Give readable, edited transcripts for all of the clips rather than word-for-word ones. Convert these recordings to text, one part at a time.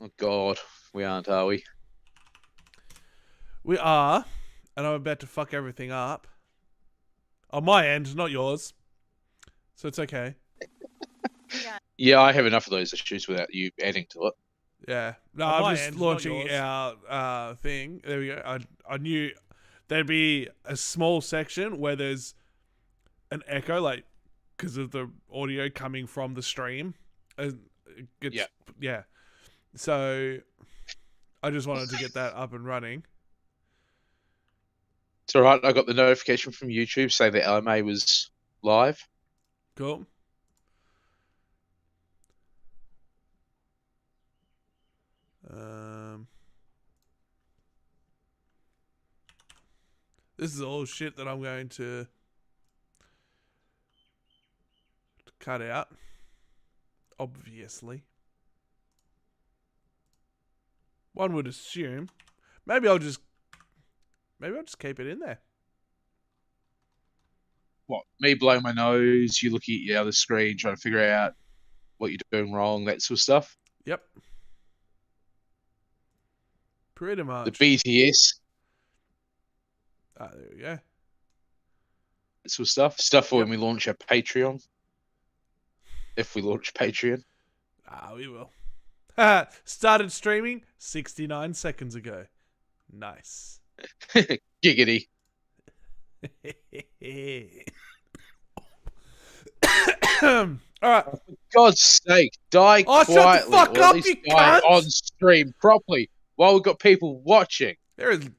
Oh God, we aren't, are we? We are, and I'm about to fuck everything up. On my end, not yours. So it's okay. Yeah, I have enough of those issues without you adding to it. Yeah. No, On I'm my just end, not launching yours. our thing. There we go. I knew there'd be a small section where there's an echo, like, because of the audio coming from the stream. It gets, Yeah. Yeah. So I just wanted to get that up and running. It's all right. I got the notification from YouTube saying that LMA was live. Cool. This is all shit that I'm going to cut out. Obviously. One would assume. Maybe I'll just keep it in there. What? Me blowing my nose, you looking at your other screen, trying to figure out what you're doing wrong, that sort of stuff. Yep. Pretty much. The BTS, There we go. that sort of stuff. Stuff for Yep. when we launch our Patreon. If we launch Patreon. We will. Started streaming 69 seconds ago. Nice. Giggity. All right. God's sake, die Oh, shut the quietly. fuck or at up, least you die cunt! on stream properly while we've got people watching. There is.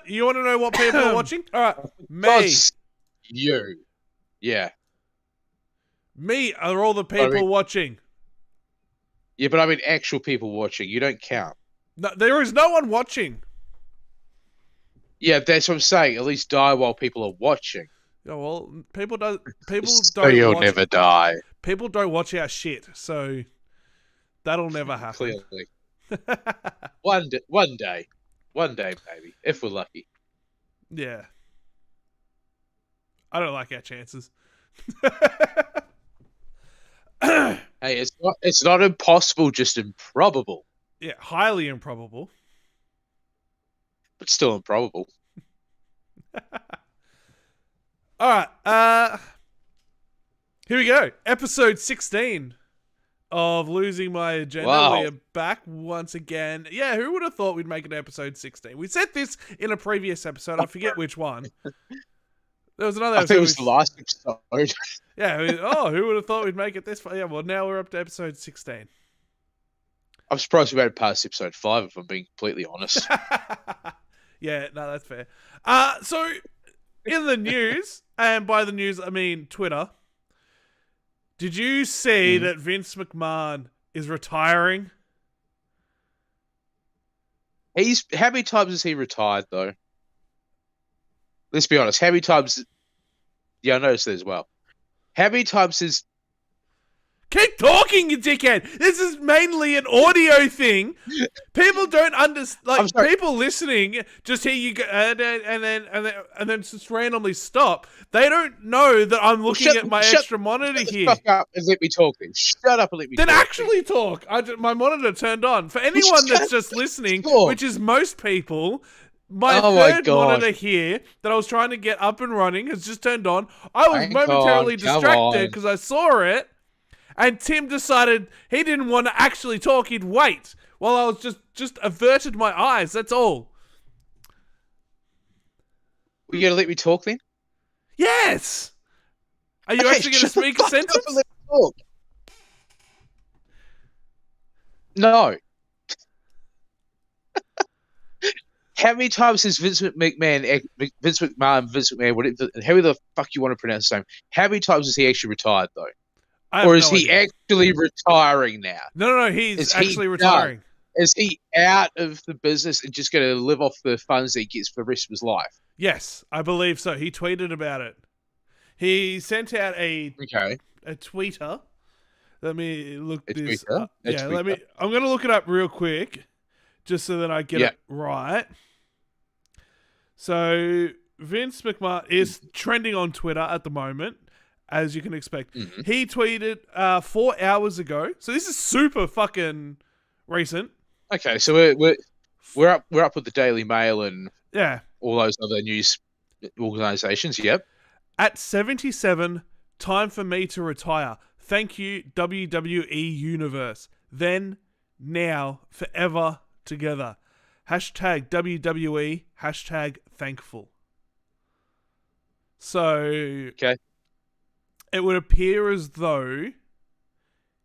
You want to know what people are watching? All right. Me. God's you. Yeah. Me are all the people watching. Yeah, but I mean actual people watching. You don't count. No, there is no one watching. Yeah, that's what I'm saying. At least die while people are watching. Yeah, well, people don't So you'll watch, never die. People don't watch our shit, so that'll never happen. Clearly. One day, maybe, if we're lucky. Yeah. I don't like our chances. Hey, it's not impossible, just improbable. Yeah, highly improbable. But still improbable. All right. Here we go. Episode 16 of Losing My Agenda. Wow. We're back once again. Yeah, who would have thought we'd make an episode 16? We said this in a previous episode. I forget which one. There was another I episode. think it was the last episode. Yeah. Who would have thought we'd make it this far? Yeah, well, now we're up to episode 16. I'm surprised we made it past episode 5, if I'm being completely honest. Yeah, no, that's fair. So, in the news, and by the news, I mean Twitter, did you see that Vince McMahon is retiring? How many times has he retired, though? Let's be honest. How many times... Yeah, I noticed that as well. How many times has... Keep talking, you dickhead! This is mainly an audio thing. People don't understand. Like, people listening just hear you go, and then just randomly stop. They don't know that I'm looking at my extra monitor here. Shut up and let me talk then. Shut up and let me talk. Then actually talk. My monitor turned on. For anyone that's just listening, which is most people, my third monitor here that I was trying to get up and running has just turned on. I was momentarily distracted because I saw it. And Tim decided he didn't want to actually talk. He'd wait while I was just averted my eyes. That's all. Well, you gonna let me talk then? Yes. Are you actually going to speak a sentence? Let me talk. No. How many times has Vince McMahon, whatever, however the fuck you want to pronounce his name, how many times has he actually retired though? Or is he actually retiring now? No, he's actually retiring. Is he out of the business and just going to live off the funds that he gets for the rest of his life? Yes, I believe so. He tweeted about it. He sent out a tweeter. Let me look this up. Yeah, I'm going to look it up real quick just so that I get it right. So Vince McMahon is trending on Twitter at the moment, as you can expect. Mm-hmm. He tweeted 4 hours ago. So this is super fucking recent. Okay, so we're up with the Daily Mail and all those other news organisations. Yep. At 77, time for me to retire. Thank you, WWE Universe. Then, now, forever together. Hashtag WWE. Hashtag thankful. So, it would appear as though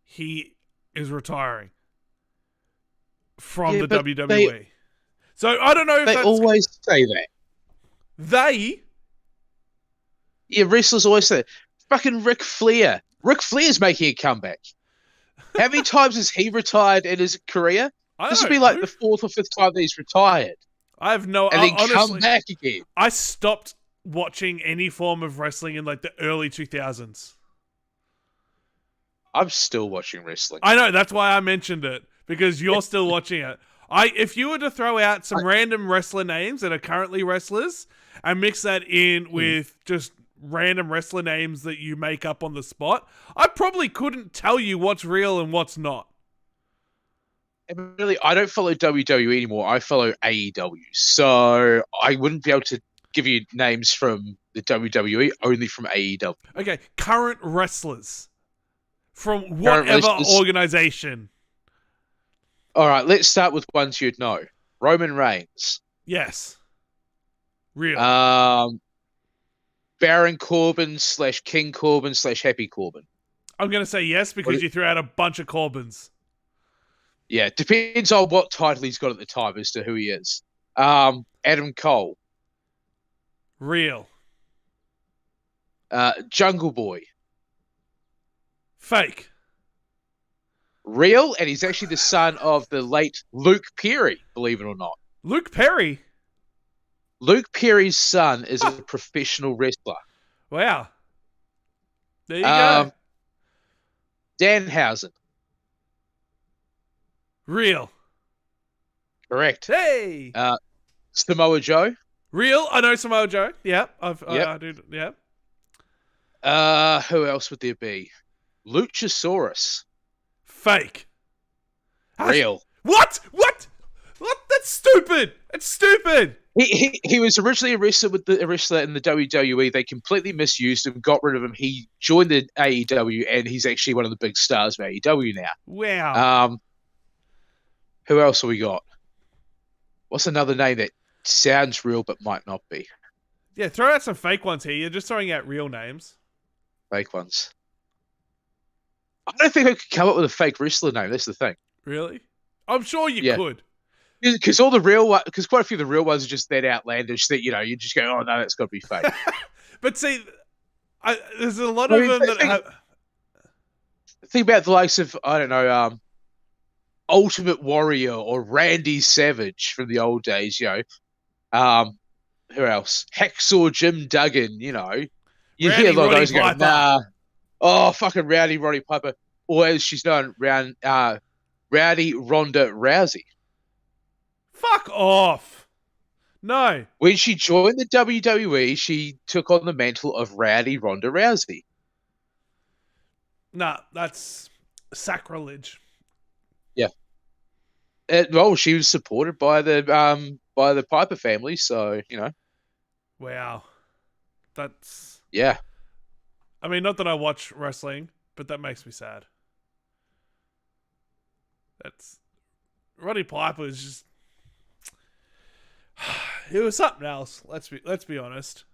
he is retiring from the WWE. So I don't know if they always say that. Yeah, wrestlers always say that. Fucking Ric Flair. Ric Flair's making a comeback. How many times has he retired in his career? This would be like the 4th or 5th time that he's retired. I have no... And then honestly, come back again. I stopped watching any form of wrestling in like the early 2000s. I'm still watching wrestling. I know, that's why I mentioned it. Because you're still watching it. If you were to throw out some random wrestler names that are currently wrestlers and mix that in with just random wrestler names that you make up on the spot, I probably couldn't tell you what's real and what's not. And really, I don't follow WWE anymore. I follow AEW. So I wouldn't be able to give you names from the WWE, only from AEW. Okay, current wrestlers from whatever organization. All right, let's start with ones you'd know. Roman Reigns. Yes. Real. Baron Corbin / King Corbin / Happy Corbin. I'm going to say yes because you threw out a bunch of Corbins. Yeah, depends on what title he's got at the time as to who he is. Adam Cole. Real. Jungle Boy. Fake. Real, and he's actually the son of the late Luke Perry, believe it or not. Luke Perry? Luke Perry's son is a professional wrestler. Wow. There you go. Danhausen. Real. Correct. Hey! Samoa Joe. Real? I know Samoa Joe. Yeah, I do. Yeah. Who else would there be? Luchasaurus. Fake. Real. What? That's stupid. It's stupid. He was originally a wrestler in the WWE. They completely misused him, got rid of him. He joined the AEW, and he's actually one of the big stars of AEW now. Wow. Who else have we got? What's another name that sounds real but might not be? Yeah, throw out some fake ones here. You're just throwing out real names. Fake ones. I don't think I could come up with a fake wrestler name. That's the thing. Really? I'm sure you could. Because quite a few of the real ones are just that outlandish that, you just go, oh, no, that's got to be fake. But see, there's a lot of them that have... Think about the likes of, I don't know, Ultimate Warrior or Randy Savage from the old days, Who else? Hacksaw Jim Duggan, You hear a lot of those go, nah. Oh, fucking Rowdy Roddy Piper. Or as she's known, Rowdy Ronda Rousey. Fuck off. No. When she joined the WWE, she took on the mantle of Rowdy Ronda Rousey. Nah, that's sacrilege. Yeah. She was supported by the Piper family, so, Wow. That's... Yeah. I mean, not that I watch wrestling, but that makes me sad. Roddy Piper is just... It was something else. Let's be honest.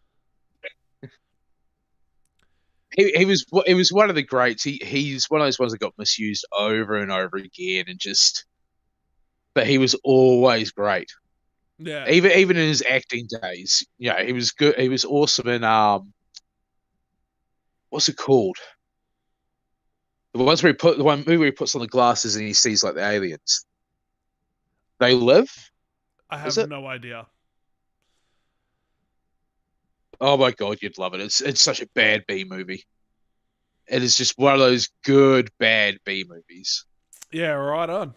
He was one of the greats. He's one of those ones that got misused over and over again, but he was always great. Yeah. Even in his acting days, he was good. He was awesome in what's it called? The one movie where he puts on the glasses and he sees like the aliens. They Live? I have no idea. Oh my god, you'd love it. It's such a bad B movie. It is just one of those good bad B movies. Yeah, right on.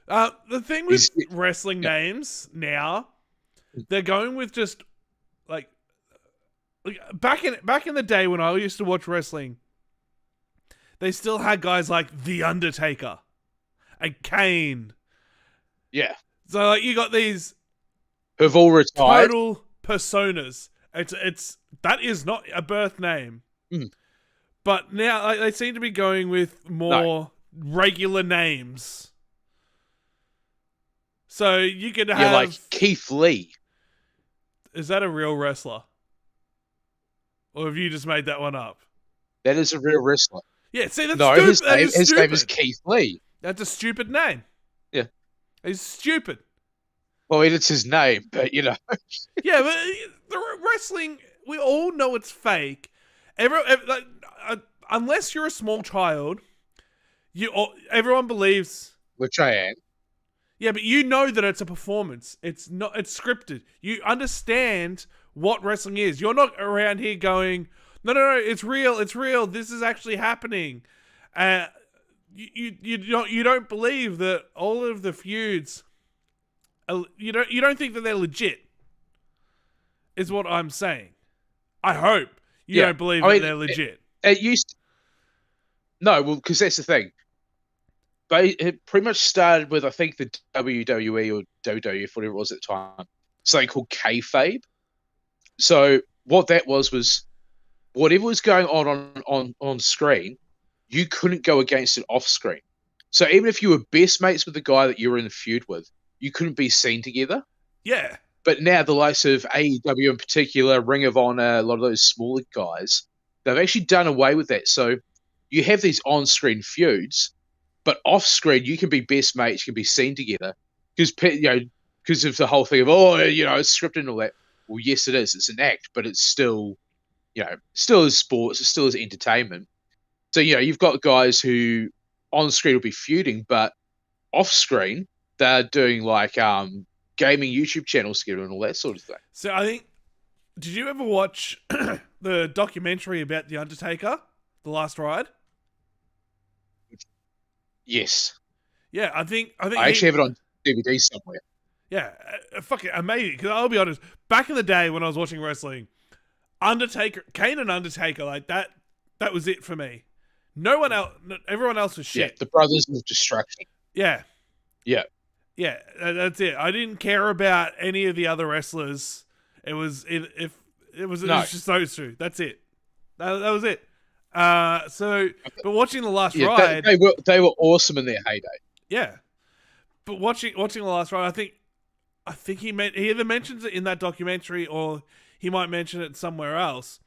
The thing with wrestling names now, they're going with just like back in the day when I used to watch wrestling, they still had guys like The Undertaker and Kane Yeah. So like you got these who've all retired. Total personas. It's that is not a birth name. Mm. But now like, they seem to be going with more regular names. So you could have like Keith Lee. Is that a real wrestler? Or have you just made that one up? That is a real wrestler. Yeah, see, that's stupid. His name is Keith Lee. That's a stupid name. Yeah. He's stupid. Well, it's his name, but you know. Yeah, but the wrestling, we all know it's fake. Unless you're a small child, everyone believes. Which I am. Yeah, but you know that it's a performance. It's not. It's scripted. You understand what wrestling is. You're not around here going, no, it's real. It's real. This is actually happening. You don't believe that all of the feuds. You don't think that they're legit. Is what I'm saying. I hope you don't believe that they're legit. It used. No, well, because that's the thing. But it pretty much started with, I think, the WWE or WWF, whatever it was at the time, something called kayfabe. So what that was whatever was going on screen, you couldn't go against it off screen. So even if you were best mates with the guy that you were in the feud with, you couldn't be seen together. Yeah. But now the likes of AEW in particular, Ring of Honor, a lot of those smaller guys, they've actually done away with that. So you have these on-screen feuds, but off-screen, you can be best mates, you can be seen together, because of the whole thing of it's scripted and all that. Well, yes, it is. It's an act, but it's still, still is sports. It still is entertainment. So you've got guys who on-screen will be feuding, but off-screen they're doing like gaming YouTube channels together and all that sort of thing. So I think, did you ever watch the documentary about The Undertaker, The Last Ride? Yes. Yeah, I think I actually have it on DVD somewhere. Yeah, fucking amazing. Because I'll be honest, back in the day when I was watching wrestling, Kane and Undertaker, like that was it for me. No one else, everyone else was shit. Yeah, the Brothers of Destruction. Yeah. Yeah. Yeah, that's it. I didn't care about any of the other wrestlers. It was just those two. That's it. That was it. But watching The Last Ride, they were awesome in their heyday. Yeah, but watching The Last Ride, I think he either mentions it in that documentary or he might mention it somewhere else.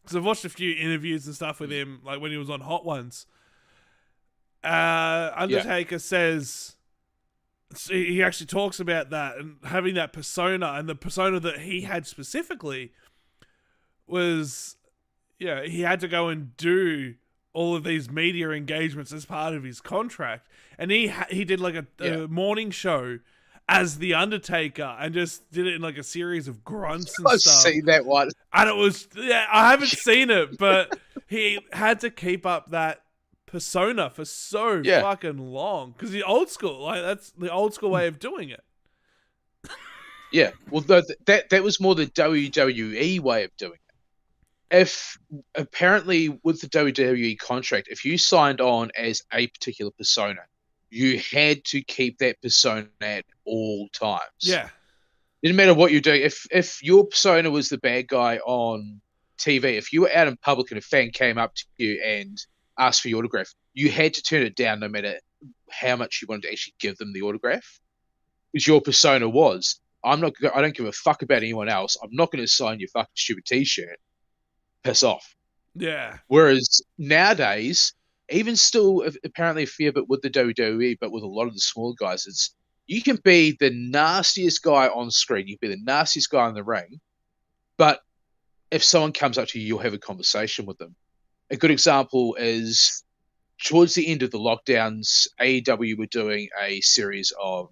Because I've watched a few interviews and stuff with him, like when he was on Hot Ones. Undertaker says. He actually talks about that and having that persona, and the persona that he had specifically was, he had to go and do all of these media engagements as part of his contract, and he did like a morning show as the Undertaker and just did it in like a series of grunts and stuff. I've seen that one, and it was I haven't seen it, but he had to keep up that persona for so fucking long because the old school, like that's the old school way of doing it. Yeah, well, that was more the WWE way of doing it. If apparently with the WWE contract, if you signed on as a particular persona, you had to keep that persona at all times. Yeah, didn't matter what you're doing. If your persona was the bad guy on TV, if you were out in public and a fan came up to you and asked for your autograph, you had to turn it down no matter how much you wanted to actually give them the autograph. Because your persona was, I don't give a fuck about anyone else. I'm not going to sign your fucking stupid t-shirt. Piss off. Yeah. Whereas nowadays, even still apparently a fair bit with the WWE, but with a lot of the smaller guys, it's you can be the nastiest guy on screen, you can be the nastiest guy in the ring, but if someone comes up to you, you'll have a conversation with them. A good example is towards the end of the lockdowns, AEW were doing a series of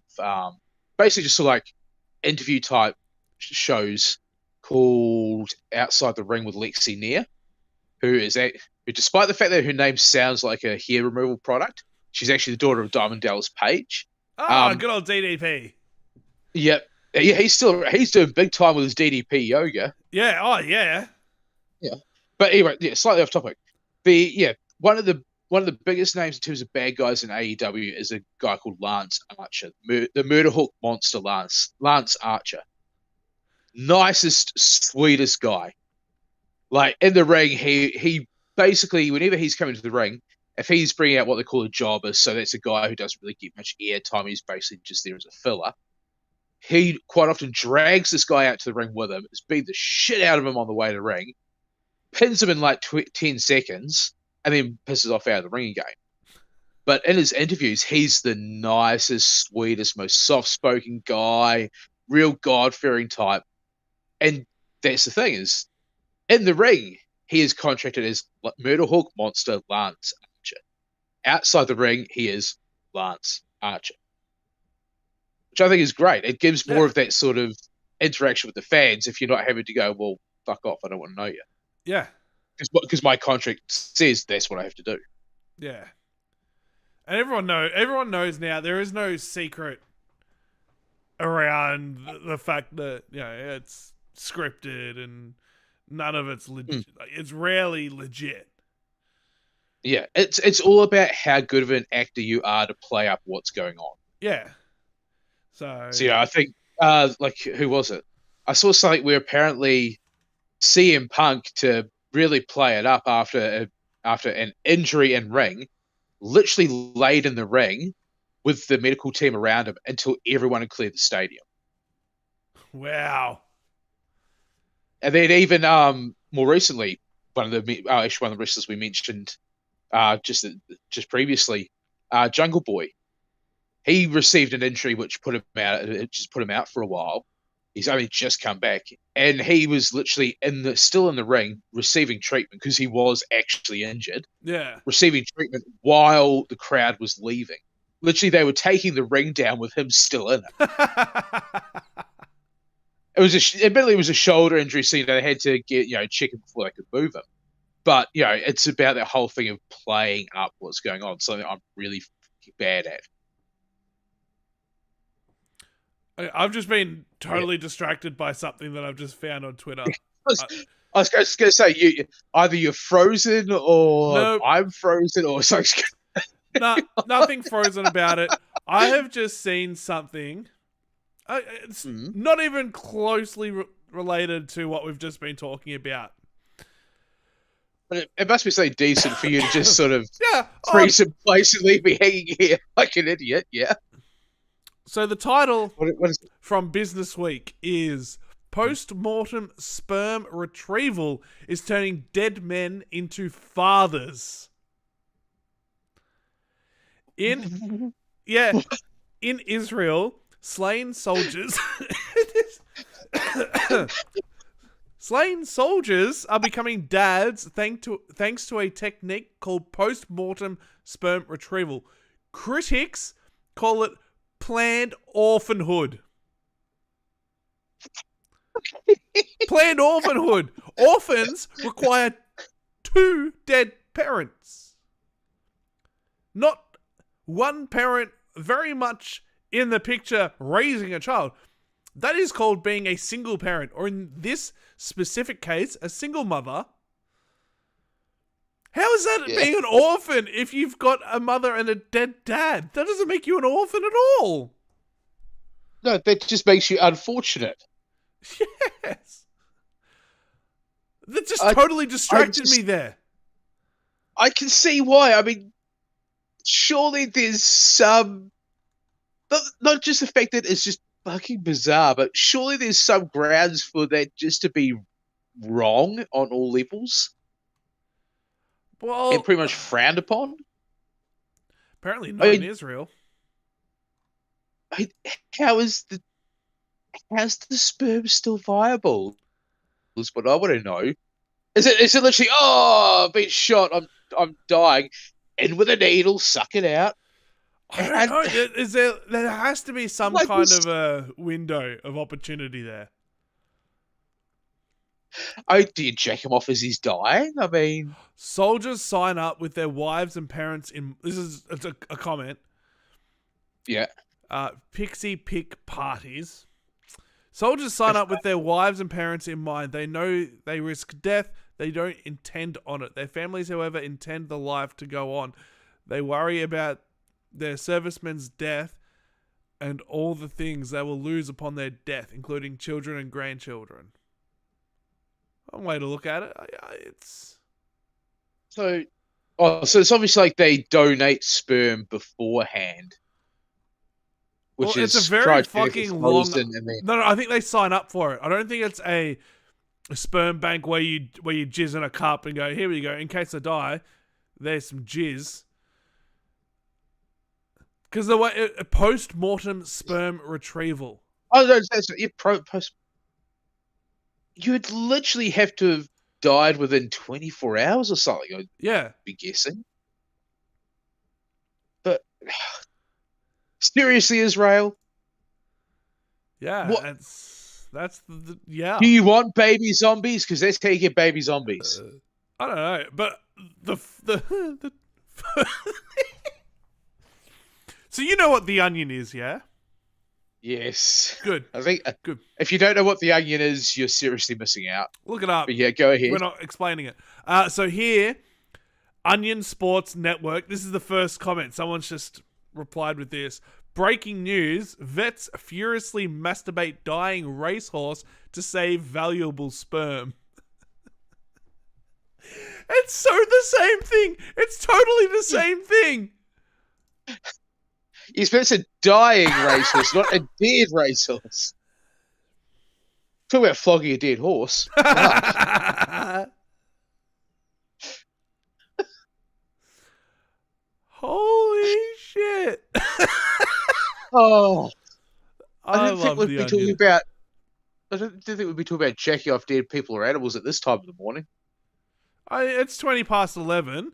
basically just sort of like interview type shows called Outside the Ring with Lexi Nair, who despite the fact that her name sounds like a hair removal product, she's actually the daughter of Diamond Dallas Page. Good old DDP. Yep. Yeah, he's doing big time with his DDP yoga. Yeah. Oh, yeah. Yeah. But anyway, slightly off topic. One of one of the biggest names in terms of bad guys in AEW is a guy called Lance Archer, the Murder Hook monster Lance Archer. Nicest, sweetest guy. Like, in the ring, he basically, whenever he's coming to the ring, if he's bringing out what they call a jobber, so that's a guy who doesn't really get much airtime, he's basically just there as a filler. He quite often drags this guy out to the ring with him, has beat the shit out of him on the way to the ring, pins him in like 10 seconds, and then pisses off out of the ring again. But in his interviews, he's the nicest, sweetest, most soft-spoken guy, real God-fearing type. And that's the thing is, in the ring, he is contracted as Murder Hawk Monster Lance Archer. Outside the ring, he is Lance Archer. Which I think is great. It gives more of that sort of interaction with the fans if you're not having to go, well, fuck off, I don't want to know you. Yeah. Because my contract says that's what I have to do. Yeah. And everyone knows now there is no secret around the fact that, you know, it's scripted and none of it's legit. It's rarely legit. Yeah, it's all about how good of an actor you are to play up what's going on. Yeah. So yeah, I think like, who was it? I saw something where apparently CM Punk, to really play it up after an injury in ring, literally laid in the ring with the medical team around him until everyone had cleared the stadium. Wow. And then even more recently, one of the wrestlers we mentioned just previously, Jungle Boy, he received an injury which put him out for a while. He's only just come back, and he was literally still in the ring receiving treatment because he was actually injured. Yeah, receiving treatment while the crowd was leaving. Literally, they were taking the ring down with him still in it. Admittedly, it was a shoulder injury, so they had to get check him before they could move him. But it's about that whole thing of playing up what's going on. Something I'm really bad at. I've just been totally distracted by something that I've just found on Twitter. I was going to say, either you're frozen or nope. I'm frozen or something. No, nothing frozen about it. I have just seen something. It's not even closely related to what we've just been talking about. But it must be something decent for you to just sort of freeze in place and leave me hanging here like an idiot, yeah. So the title what is it? From Business Week is Post-Mortem Sperm Retrieval is Turning Dead Men into Fathers. In Israel, slain soldiers are becoming dads thanks to a technique called post-mortem sperm retrieval. Critics call it planned orphanhood. Planned orphanhood. Orphans require 2 dead parents. Not one parent very much in the picture raising a child. That is called being a single parent, or in this specific case, a single mother. How is that being an orphan if you've got a mother and a dead dad? That doesn't make you an orphan at all. No, that just makes you unfortunate. Yes. That just totally distracted me there. I can see why. I mean, surely there's some... Not just the fact that it's just fucking bizarre, but surely there's some grounds for that just to be wrong on all levels. Well, and pretty much frowned upon. Apparently not in Israel. How's the sperm still viable? Is what I want to know. Is it literally, I've been shot, I'm dying, in with a needle, suck it out? I don't know. There has to be some kind of a window of opportunity there. Oh, do you jack him off as he's dying? I mean... Soldiers sign up with their wives and parents in... This is a comment. Yeah. Pixie pick parties. Soldiers sign up with their wives and parents in mind. They know they risk death. They don't intend on it. Their families, however, intend the life to go on. They worry about their servicemen's death and all the things they will lose upon their death, including children and grandchildren. One way to look at it. It's... So it's obviously like they donate sperm beforehand. Which it's a very fucking long... No, I think they sign up for it. I don't think it's a sperm bank where you jizz in a cup and go, here we go, in case I die, there's some jizz. Because the way a post-mortem sperm retrieval. Oh, no, you'd literally have to have died within 24 hours or something. I'd be guessing. But seriously, Israel? Yeah, that's yeah. Do you want baby zombies? Because that's how you get baby zombies. I don't know, but the So you know what The Onion is, yeah? Yes. Good. I think good. If you don't know what The Onion is, you're seriously missing out. Look it up. But yeah, go ahead. We're not explaining it. So here, Onion Sports Network. This is the first comment. Someone's just replied with this. Breaking news. Vets furiously masturbate dying racehorse to save valuable sperm. It's so the same thing. It's totally the same thing. You're supposed to dying racehorse, not a dead racehorse. Talk about flogging a dead horse. Holy shit. Oh. I don't think we'd be talking about... I don't think we'd be talking about jacking off dead people or animals at this time of the morning. It's 20 past 11.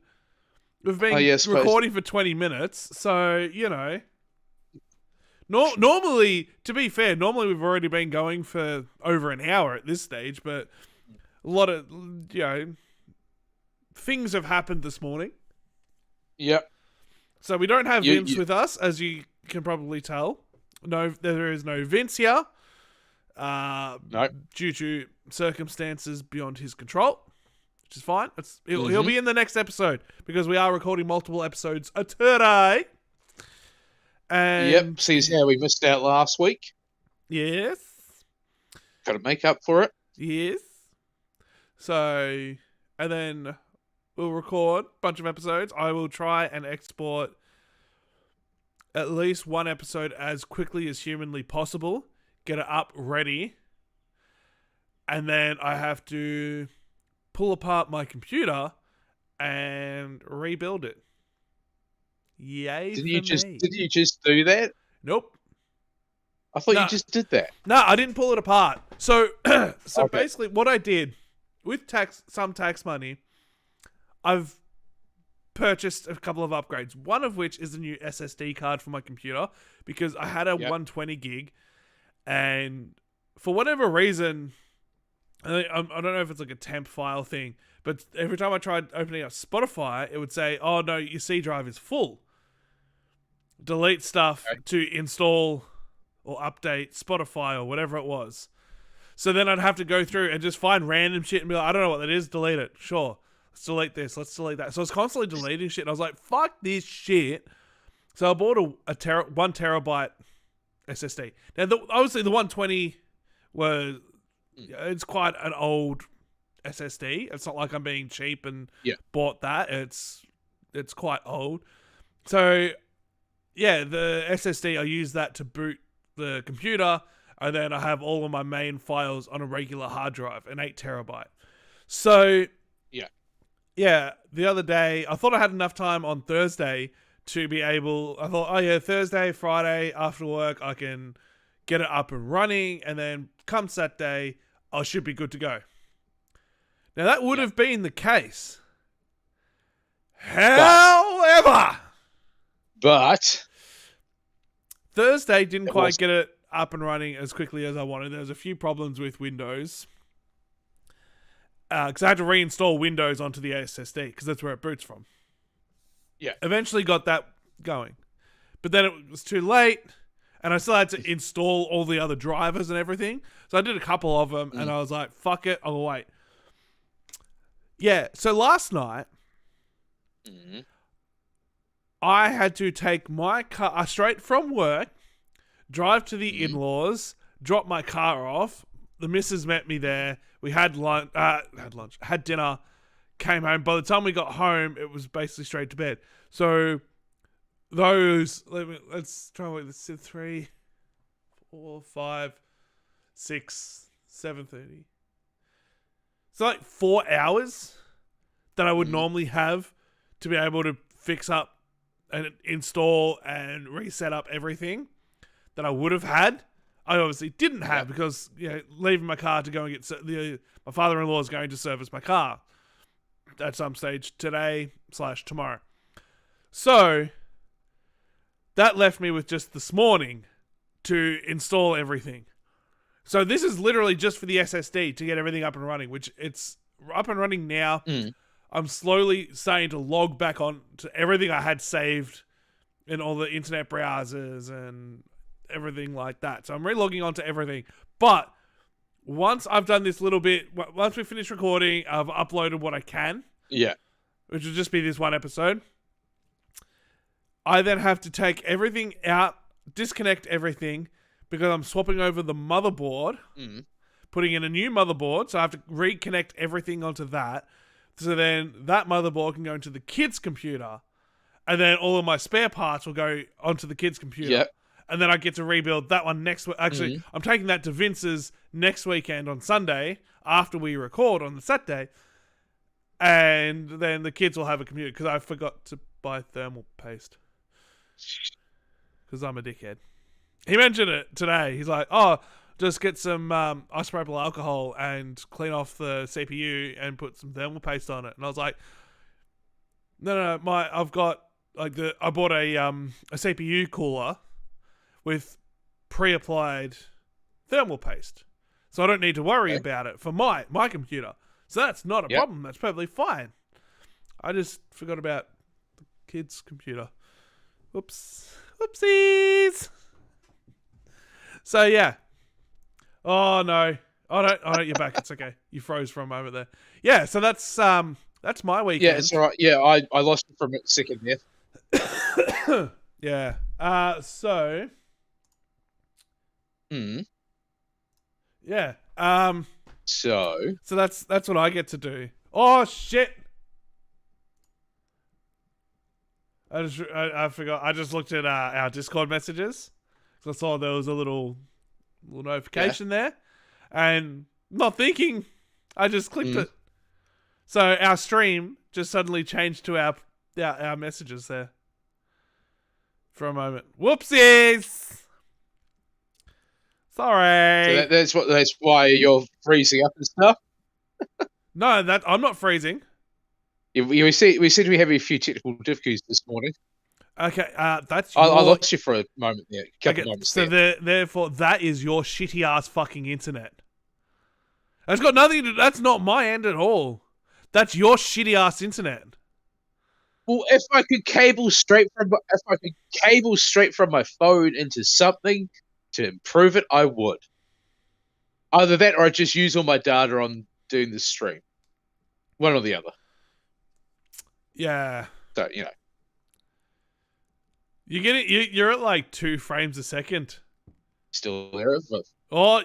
We've been recording for 20 minutes, so, you know. Normally, to be fair, we've already been going for over an hour at this stage, but a lot of, things have happened this morning. Yep. So we don't have Vince with us, as you can probably tell. No, there is no Vince here. Nope. Due to circumstances beyond his control. Which is fine. He'll be in the next episode because we are recording multiple episodes today. And seems how we missed out last week. Yes. Got to make up for it. Yes. So, and then we'll record a bunch of episodes. I will try and export at least one episode as quickly as humanly possible. Get it up ready. And then I have to pull apart my computer and rebuild it. Yay! Didn't you just do that? Nope. I thought you just did that. No, I didn't pull it apart. So, basically, what I did with some tax money, I've purchased a couple of upgrades. One of which is a new SSD card for my computer because I had a 120 gig, and for whatever reason, I don't know if it's like a temp file thing, but every time I tried opening up Spotify, it would say, "Oh no, your C drive is full. Delete stuff to install or update Spotify or whatever it was." So then I'd have to go through and just find random shit and be like, "I don't know what that is. Delete it. Sure. Let's delete this. Let's delete that." So I was constantly deleting shit, and I was like, "Fuck this shit." So I bought a 1 terabyte SSD. Now, obviously, the 120 was it's quite an old SSD. It's not like I'm being cheap and bought that. It's quite old. So yeah, the SSD, I use that to boot the computer, and then I have all of my main files on a regular hard drive, an 8 terabyte. So yeah, the other day I thought I had enough time on Thursday to be able. I thought, Thursday, Friday after work I can get it up and running, and then come Saturday I should be good to go. Now that would have been the case. However, Thursday didn't quite get it up and running as quickly as I wanted. There was a few problems with Windows. Because I had to reinstall Windows onto the SSD because that's where it boots from. Yeah. Eventually got that going. But then it was too late, and I still had to install all the other drivers and everything. So I did a couple of them, and I was like, fuck it, I'll wait. Yeah, so last night, I had to take my car straight from work, drive to the in-laws, drop my car off. The missus met me there. We had lunch, had dinner, came home. By the time we got home, it was basically straight to bed. So let's try and work this. 3, 4, 5, 6, 7:30. It's like 4 hours that I would normally have to be able to fix up and install and reset up everything that I would have had. I obviously didn't have because leaving my car to go and get my father-in-law is going to service my car at some stage today/tomorrow. So that left me with just this morning to install everything. So this is literally just for the SSD to get everything up and running, which it's up and running now. I'm slowly starting to log back on to everything I had saved in all the internet browsers and everything like that. So I'm re-logging onto everything. But once I've done this little bit, once we finish recording, I've uploaded what I can. Yeah. Which will just be this one episode. I then have to take everything out, disconnect everything, because I'm swapping over the motherboard, putting in a new motherboard. So I have to reconnect everything onto that. So then that motherboard can go into the kid's computer. And then all of my spare parts will go onto the kid's computer. Yep. And then I get to rebuild that one next week. Actually, I'm taking that to Vince's next weekend on Sunday after we record on the Saturday. And then the kids will have a computer because I forgot to buy thermal paste. Because I'm a dickhead. He mentioned it today. He's like, just get some isopropyl alcohol and clean off the CPU and put some thermal paste on it. And I was like, no, I've got I bought a CPU cooler with pre-applied thermal paste, so I don't need to worry about it for my computer. So that's not a problem. That's perfectly fine. I just forgot about the kid's computer. Whoopsies. So yeah. Oh no. Oh no, you're back. It's okay. You froze for a moment there. Yeah, so that's my weekend. Yeah, it's alright. Yeah, I lost you for a second there. Yeah. So. Yeah. So that's what I get to do. Oh shit. I forgot. I just looked at our Discord messages. So I saw there was a little notification there. And not thinking, I just clicked it. So our stream just suddenly changed to our messages there. For a moment. Whoopsies! Sorry. So that's why you're freezing up and stuff? No, I'm not freezing. We seem to be having a few technical difficulties this morning. Okay, that's I lost you for a moment there. So therefore, that is your shitty ass fucking internet. That's got nothing to. That's not my end at all. That's your shitty ass internet. Well, if I could cable straight from my phone into something to improve it, I would. Either that, or I just use all my data on doing the stream. One or the other. Yeah. So You're at like 2 frames a second. Still there, but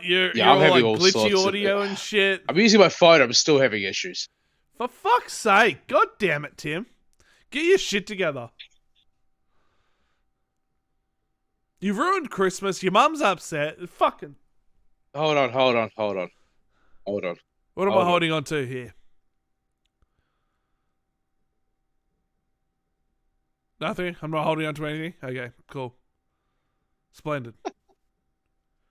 you're all like glitchy audio and shit. I'm using my phone. I'm still having issues. For fuck's sake! God damn it, Tim! Get your shit together. You ruined Christmas. Your mum's upset. Fucking. Hold on. What am I holding on to here? Nothing? I'm not holding on to anything? Okay, cool. Splendid.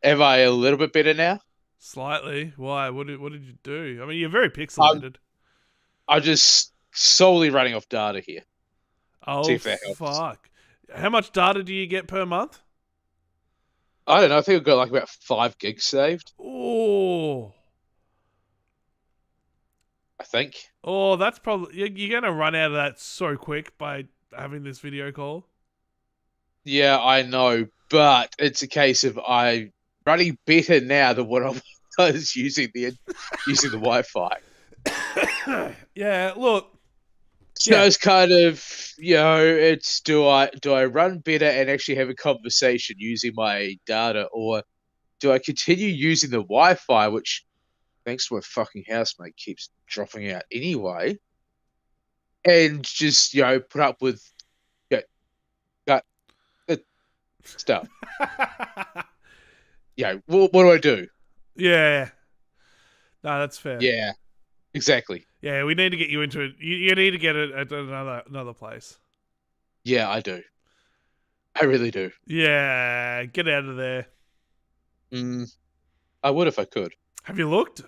Am I a little bit better now? Slightly. Why? What did you do? I mean, you're very pixelated. I'm just solely running off data here. Oh, see if that helps. Fuck. How much data do you get per month? I don't know. I think I've got like about 5 gigs saved. Oh. I think. Oh, that's probably... You're going to run out of that so quick by having this video call. Yeah, I know. But it's a case of I'm running better now than what I was using the Wi-Fi. Yeah, look. So it's kind of, it's do I run better and actually have a conversation using my data, or do I continue using the Wi-Fi, which, thanks to my fucking housemate, keeps dropping out anyway, and just put up with that stuff. What do I do? Yeah. No, that's fair. Yeah, exactly. Yeah, we need to get you into it. You need to get it at another place. Yeah, I do. I really do. Yeah, get out of there. I would if I could. Have you looked?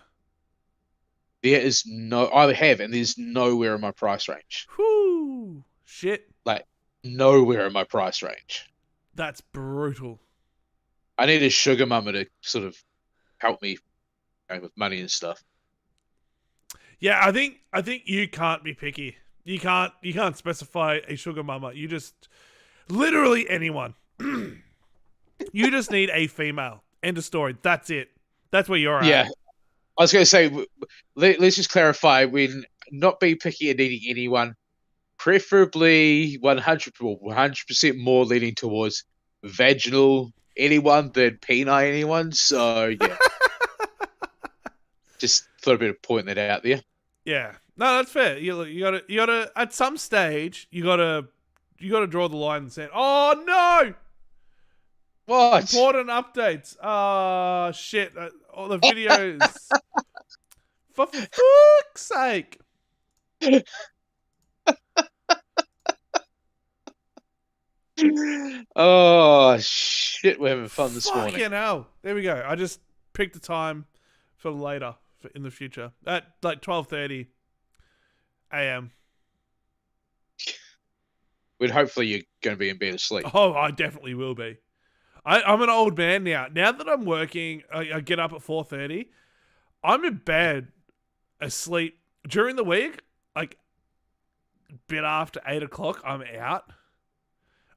There is I have, and there's nowhere in my price range. Whoo, shit. Like, nowhere in my price range. That's brutal. I need a sugar mama to sort of help me with money and stuff. Yeah, I think you can't be picky. You can't specify a sugar mama. You just literally anyone. You just need a female. End of story. That's it. That's where you're at. Yeah. I was going to say, let's just clarify, when not being picky and needing anyone, preferably 100% more leaning towards vaginal anyone than penile anyone. So, yeah. Just thought a bit of pointing that out there. Yeah. No, that's fair. You gotta at some stage you gotta draw the line and say, oh no! What? Important updates. Oh shit. All the videos. For fuck's sake. Oh shit, we're having fun this morning. Fucking hell. There we go. I just picked a time for later, in the future. At like 12:30 a.m. When hopefully you're going to be in bed asleep. Oh, I definitely will be. I'm an old man now. Now that I'm working, I get up at 4:30. I'm in bed, asleep. During the week, like a bit after 8 o'clock, I'm out.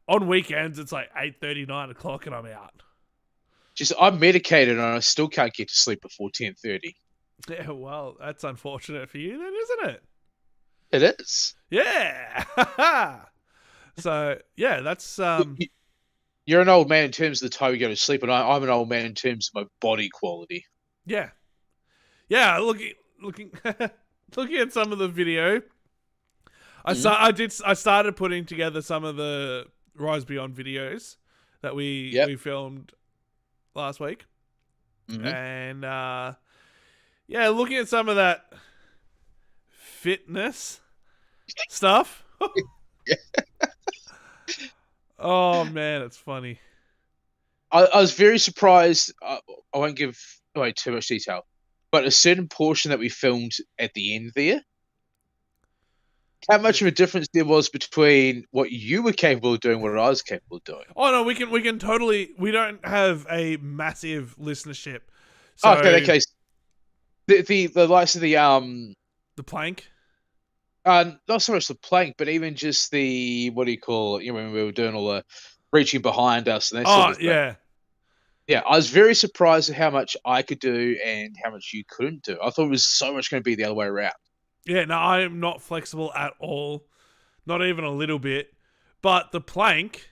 On weekends, it's like 8:30, 9 o'clock, and I'm out. Just, I'm medicated and I still can't get to sleep before 10:30. Yeah, well, that's unfortunate for you then, isn't it? It is. Yeah. So, yeah, that's... You're an old man in terms of the time you go to sleep, and I'm an old man in terms of my body quality. Yeah. Yeah, looking looking at some of the video, I started putting together some of the Rise Beyond videos that we filmed last week. And yeah, looking at some of that fitness stuff. Oh man, it's funny. I was very surprised. I won't give away too much detail, but a certain portion that we filmed at the end there, how much of a difference there was between what you were capable of doing and what I was capable of doing. Oh no, we can totally. We don't have a massive listenership. So okay. The likes of the plank. Not so much the plank, but even just the, what do you call it? When we were doing all the reaching behind us and that sort of thing. Yeah. Yeah, I was very surprised at how much I could do and how much you couldn't do. I thought it was so much going to be the other way around. Yeah, no, I am not flexible at all. Not even a little bit. But the plank,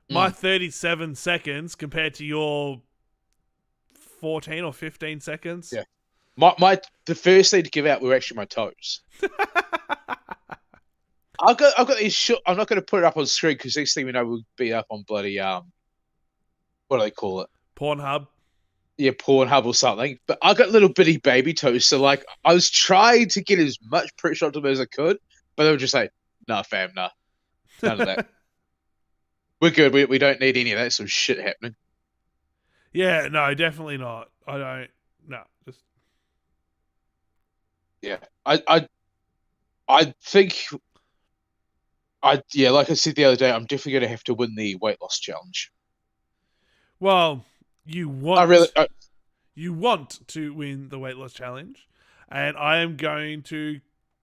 my 37 seconds compared to your 14 or 15 seconds. Yeah. The first thing to give out were actually my toes. I've got these. I'm not going to put it up on screen because next thing we know we'll be up on bloody what do they call it? Pornhub. Yeah, Pornhub or something. But I got little bitty baby toes, so like I was trying to get as much pressure onto them as I could, but they were just like, "Nah, fam, nah, none of that. We're good. We don't need any of that sort of shit happening." Yeah, no, definitely not. I don't. No, just. Yeah, I think. Like I said the other day, I'm definitely going to have to win the weight loss challenge. Well, you want to win the weight loss challenge, and I am going to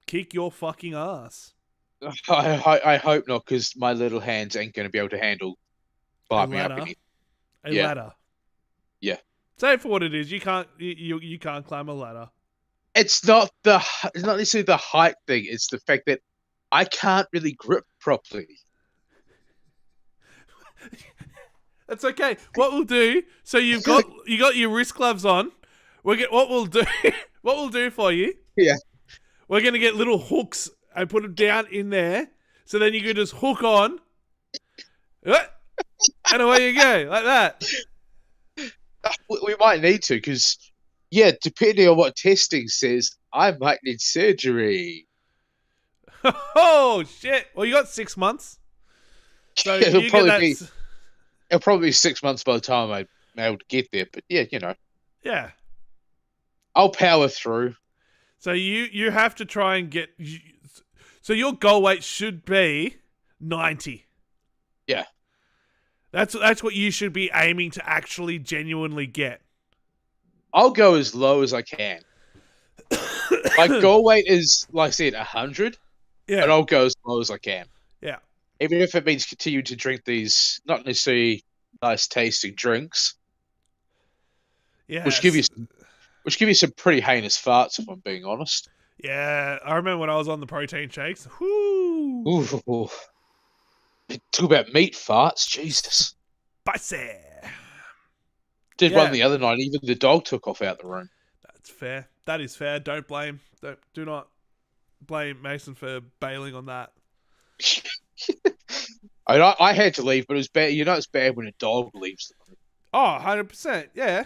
kick your fucking ass. I hope not, because my little hands ain't going to be able to handle climbing up anything. Ladder. Yeah. Say it for what it is. You can't climb a ladder. It's not necessarily the height thing. It's the fact that I can't really grip properly. That's okay. What we'll do? So you got your wrist gloves on. What we'll do for you. Yeah. We're gonna get little hooks and put them down in there, so then you can just hook on, and away you go like that. We might need to, because depending on what testing says, I might need surgery. Oh shit! Well, you got 6 months. So it'll probably be 6 months by the time I'm able to get there. But yeah, I'll power through. So you have to try and get. So your goal weight should be 90. Yeah, that's what you should be aiming to actually genuinely get. I'll go as low as I can. My goal weight is, like I said, 100. Yeah, but I'll go as low as I can. Yeah, even if it means continue to drink these not necessarily nice tasting drinks. Yeah, which give you some pretty heinous farts, if I'm being honest. Yeah, I remember when I was on the protein shakes. Whoo! Ooh. Talk about meat farts, Jesus. Spicy. Did one the other night. Even the dog took off out the room. That's fair. That is fair. Do not blame Mason for bailing on that. I had to leave, but it was bad. It's bad when a dog leaves the room. Oh, 100%. Yeah.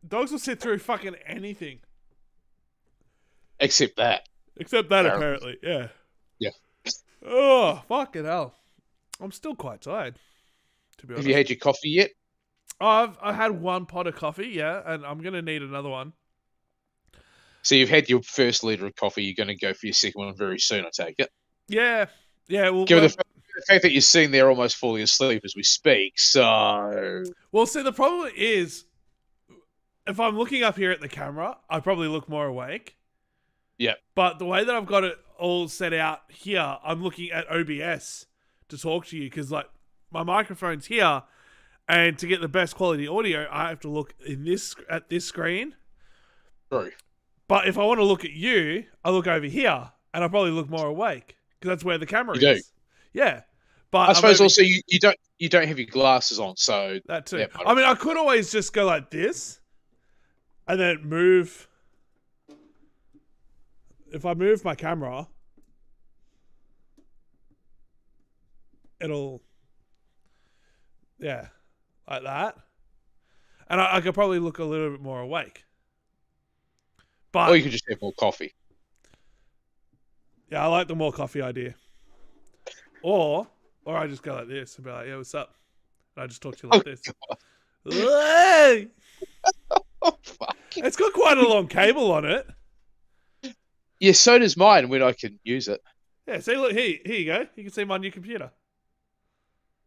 Dogs will sit through fucking anything. Except that. Apparently. Yeah. Yeah. Oh, fucking hell. I'm still quite tired, to be honest. Have you had your coffee yet? I had one pot of coffee, yeah, and I'm going to need another one. So you've had your first litre of coffee. You're going to go for your second one very soon, I take it. Yeah. Yeah, well... Given the fact that you're sitting there almost falling asleep as we speak, so... Well, see, the problem is, if I'm looking up here at the camera, I probably look more awake. Yeah. But the way that I've got it all set out here, I'm looking at OBS to talk to you, because, like, my microphone's here, and to get the best quality audio, I have to look at this screen. True. But if I want to look at you, I look over here, and I probably look more awake, because that's where the camera is. Yeah. But I suppose also you don't have your glasses on, so... That too. I mean, I could always just go like this, and then move... If I move my camera, it'll... Yeah. Like that. And I could probably look a little bit more awake. But, or you could just have more coffee. Yeah, I like the more coffee idea. Or I just go like this and be like, yeah, what's up? And I just talk to you like this. Hey! Oh, fuck. It's got quite a long cable on it. Yeah, so does mine when I can use it. Yeah, see, look, here you go. You can see my new computer.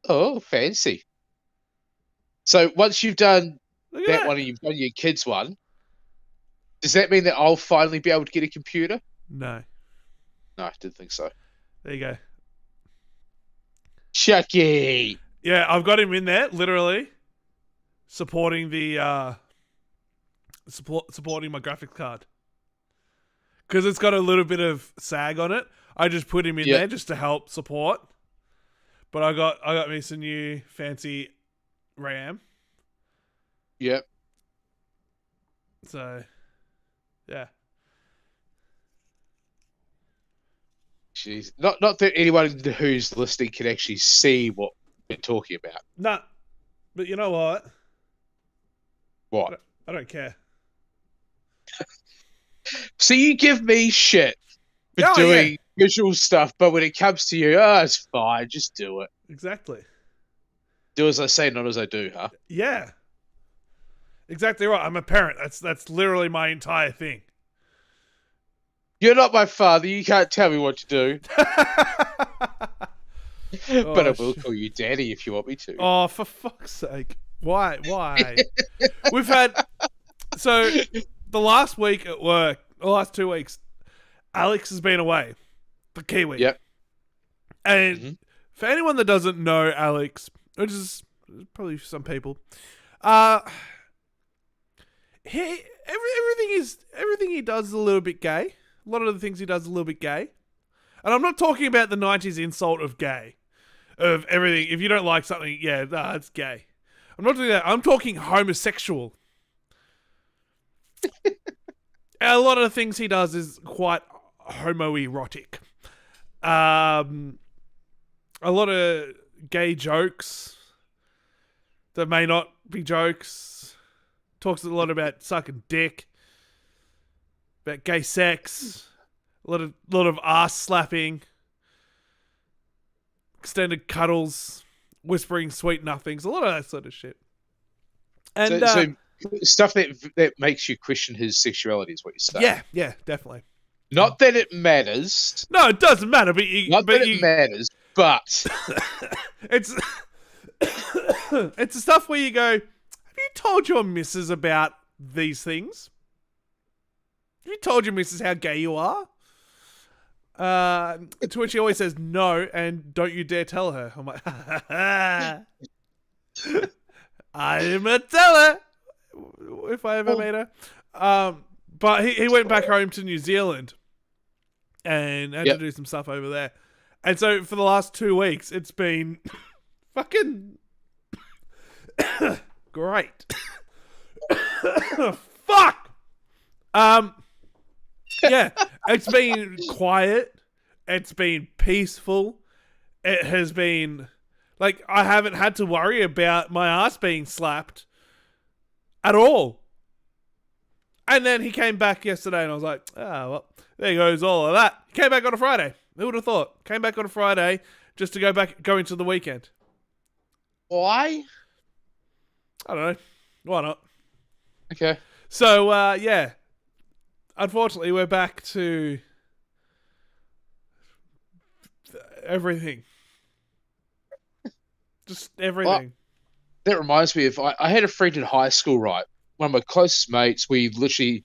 Oh, fancy. So once you've done that one and you've done your kids' one, does that mean that I'll finally be able to get a computer? No. No, I didn't think so. There you go. Chucky. Yeah, I've got him in there, literally, supporting the supporting my graphics card. Because it's got a little bit of sag on it. I just put him in there just to help support. But I got me some new fancy RAM. Yep. So, yeah. Jeez. Not that anyone who's listening can actually see what we're talking about. Nah. But you know what? What? I don't care. So you give me shit for doing visual stuff, but when it comes to you, it's fine. Just do it. Exactly. Do as I say, not as I do, huh? Yeah. Exactly right. I'm a parent. That's literally my entire thing. You're not my father. You can't tell me what to do. But I will call you daddy if you want me to. Oh, for fuck's sake. Why? We've had... So, the last week at work, the last 2 weeks, Alex has been away. The Kiwi. Yep. And for anyone that doesn't know Alex, which is probably some people, everything he does is a little bit gay. A lot of the things he does is a little bit gay. And I'm not talking about the 90s insult of gay. Of everything. If you don't like something, it's gay. I'm not doing that. I'm talking homosexual. A lot of the things he does is quite homoerotic. A lot of gay jokes that may not be jokes. Talks a lot about sucking dick. About gay sex. A lot of ass slapping. Extended cuddles. Whispering sweet nothings. A lot of that sort of shit. And so stuff that makes you question his sexuality is what you're saying. Yeah, definitely. Not that it matters. No, it doesn't matter. But it matters, but it's it's the stuff where you go, have you told your missus about these things? Have you told your missus how gay you are? To which he always says no, and don't you dare tell her. I'm like, I'm gonna tell her if I ever made her. But he went back home to New Zealand and had to do some stuff over there. And so for the last 2 weeks, it's been fucking great. Fuck! Yeah, it's been quiet. It's been peaceful. It has been... Like, I haven't had to worry about my ass being slapped at all. And then he came back yesterday and I was like, well, there goes all of that. He came back on a Friday. Who would have thought? Came back on a Friday just to go into the weekend. Why? I don't know. Why not? Okay. So, yeah. Unfortunately, we're back to everything. Just everything. Well, that reminds me of, I had a friend in high school, right? One of my closest mates, we literally,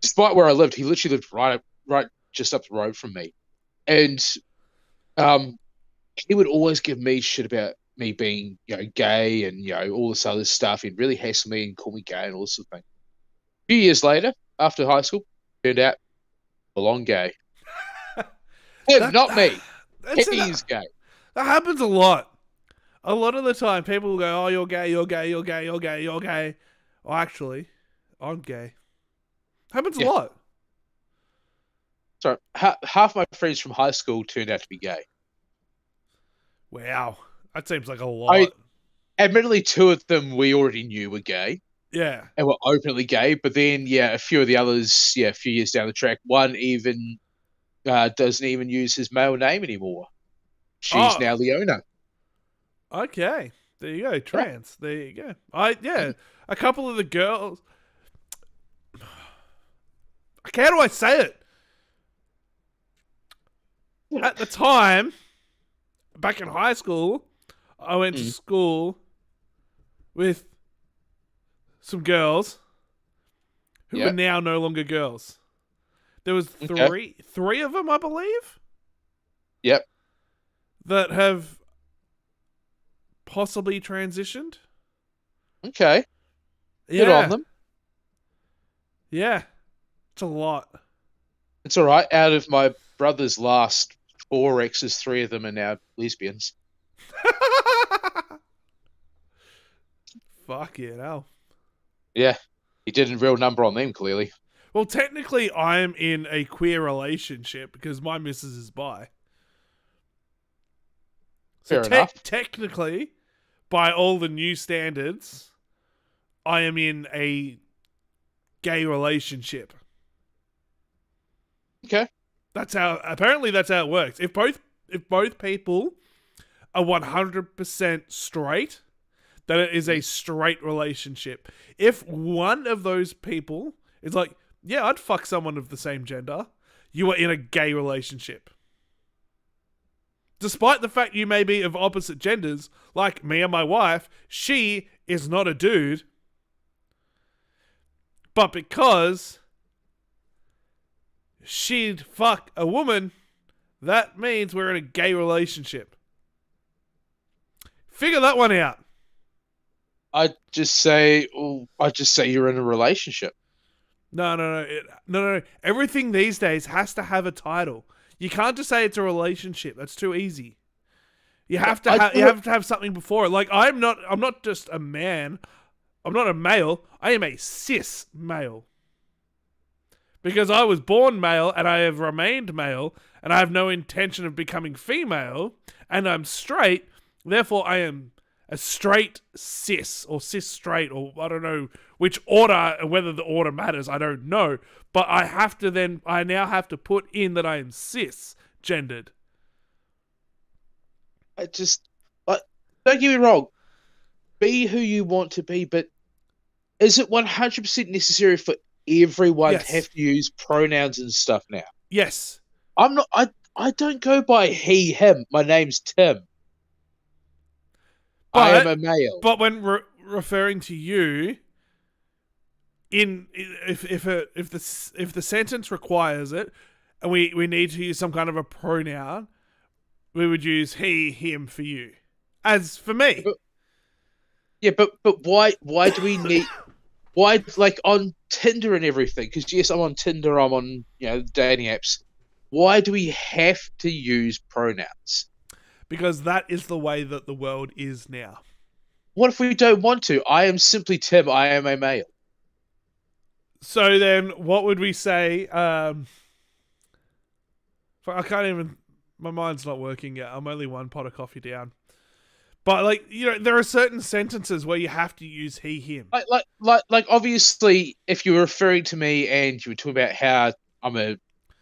despite where I lived, he literally lived right just up the road from me. And he would always give me shit about me being, gay and, all this other stuff. He'd really hassle me and call me gay and all this sort of thing. A few years later, after high school, turned out belong gay. Not me. He's gay. That happens a lot. A lot of the time, people will go, oh, you're gay, you're gay, you're gay, you're gay, you're gay. Oh, actually, I'm gay. Happens a lot. Sorry, half my friends from high school turned out to be gay. Wow. That seems like a lot. Admittedly, 2 of them we already knew were gay. Yeah. And were openly gay. But then, a few of the others, a few years down the track, one even doesn't even use his male name anymore. She's now Leona. Okay. There you go. Trans. There you go. A couple of the girls. How do I say it? At the time, back in high school, I went to school with some girls who are now no longer girls. There was three of them, I believe. Yep. That have possibly transitioned. Okay. Yeah. Good on them. Yeah. It's a lot. It's all right. Out of my brother's last 4 exes, 3 of them are now lesbians. Fuck yeah, no. Yeah. He did a real number on them, clearly. Well, technically, I am in a queer relationship because my missus is bi. So Fair enough. Technically, by all the new standards, I am in a gay relationship. Okay. Apparently that's how it works. If both people are 100% straight, then it is a straight relationship. If one of those people is like, yeah, I'd fuck someone of the same gender, you are in a gay relationship. Despite the fact you may be of opposite genders, like me and my wife, she is not a dude. But because she'd fuck a woman, that means we're in a gay relationship. Figure that one out. I'd just say you're in a relationship. No. Everything these days has to have a title. You can't just say it's a relationship. That's too easy. You have to have something before it. Like I'm not just a man. I'm not a male. I am a cis male. Because I was born male and I have remained male and I have no intention of becoming female and I'm straight. Therefore, I am a straight cis or cis straight, or I don't know which order, whether the order matters, I don't know. But I now have to put in that I am cis gendered. Don't get me wrong, be who you want to be, but is it 100% necessary for everyone to have to use pronouns and stuff now? Yes. I don't go by he, him. My name's Tim. I am a male. But when referring to you, if the sentence requires it, and we need to use some kind of a pronoun, we would use he, him for you. As for me. But why do we need... Why, like, on Tinder and everything? Because, yes, I'm on Tinder, I'm on, dating apps. Why do we have to use pronouns? Because that is the way that the world is now. What if we don't want to? I am simply Tim. I am a male. So then what would we say? I can't even... My mind's not working yet. I'm only one pot of coffee down. But, there are certain sentences where you have to use he, him. Like obviously, if you were referring to me and you were talking about how I'm a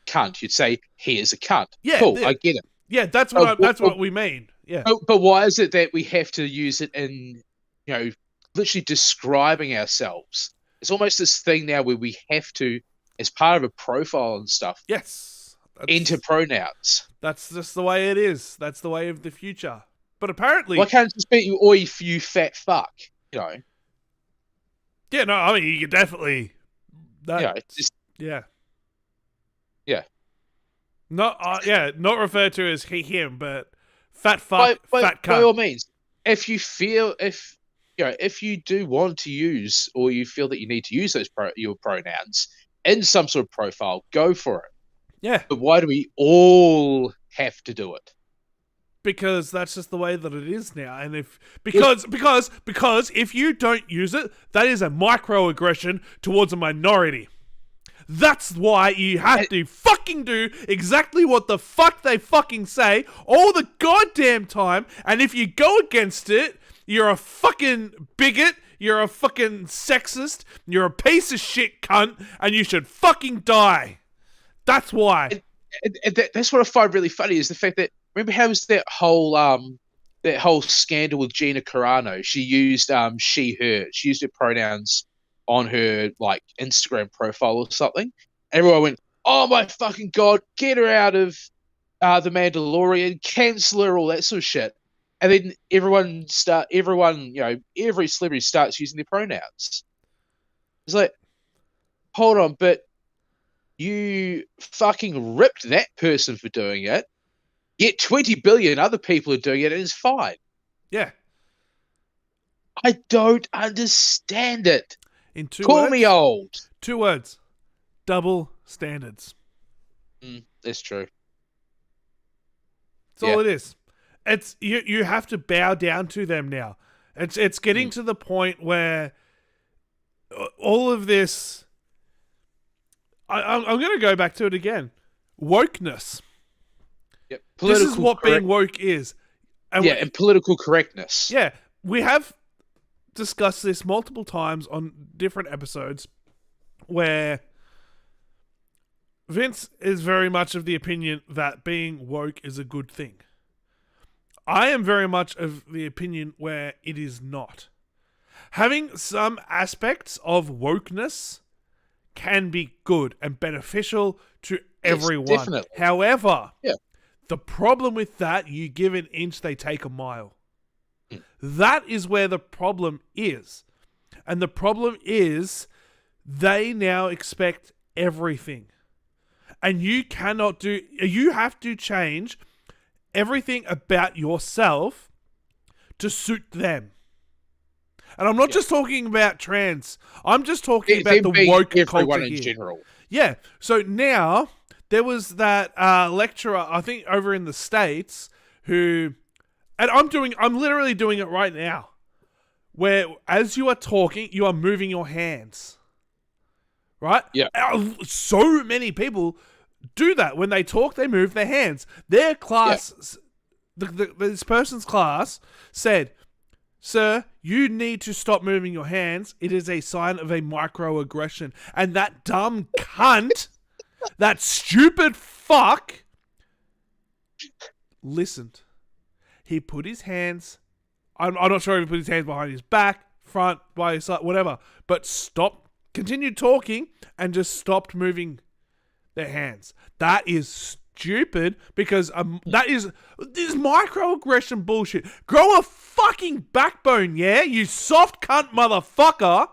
cunt, you'd say he is a cunt. Yeah, cool, I get it. Yeah, that's what we mean. Yeah. But why is it that we have to use it in, literally describing ourselves? It's almost this thing now where we have to, as part of a profile and stuff. Yes. Enter pronouns. That's just the way it is. That's the way of the future. But apparently... Why can't it just be you fat fuck, Yeah, no, I mean, you could definitely... Yeah. Not referred to as he, him, but fat fuck, fat cunt. By all means, if you do want to use, or you feel that you need to use your pronouns in some sort of profile, go for it. Yeah. But why do we all have to do it? Because that's just the way that it is now, and because if you don't use it, that is a microaggression towards a minority. That's why you have to fucking do exactly what the fuck they fucking say all the goddamn time, and if you go against it, you're a fucking bigot, you're a fucking sexist, you're a piece of shit cunt, and you should fucking die. That's why. And that's what I find really funny is the fact that, remember how was that whole scandal with Gina Carano? She used she, her. She used her pronouns on her Instagram profile or something. Everyone went, "Oh my fucking god, get her out of The Mandalorian, cancel her, all that sort of shit." And then every celebrity starts using their pronouns. It's like, hold on, but you fucking ripped that person for doing it. Yet 20 billion other people are doing it and it's fine. Yeah. I don't understand it. In two Call words, me old. 2 words. Double standards. That's true. That's all it is. It's you have to bow down to them now. It's getting to the point where all of this... I'm going to go back to it again. Wokeness. Yep. This is what being woke is. And political correctness. Yeah. We have discussed this multiple times on different episodes where Vince is very much of the opinion that being woke is a good thing. I am very much of the opinion where it is not. Having some aspects of wokeness can be good and beneficial to everyone. Yes, definitely. However, the problem with that, you give an inch, they take a mile. That is where the problem is. And the problem is they now expect everything. And you have to change everything about yourself to suit them. And I'm not just talking about trans. I'm just talking about the woke culture in general. Yeah. So now there was that lecturer, I think over in the States, who, and I'm literally doing it right now, where as you are talking, you are moving your hands. Right? Yeah. So many people do that. When they talk, they move their hands. Their class, this person's class said, "Sir, you need to stop moving your hands. It is a sign of a microaggression." And that dumb cunt, that stupid fuck, listened. He put his hands, I'm not sure if he put his hands behind his back, front, by his side, whatever, but continued talking and just stopped moving their hands. That is stupid because this microaggression bullshit. Grow a fucking backbone, yeah? You soft cunt motherfucker.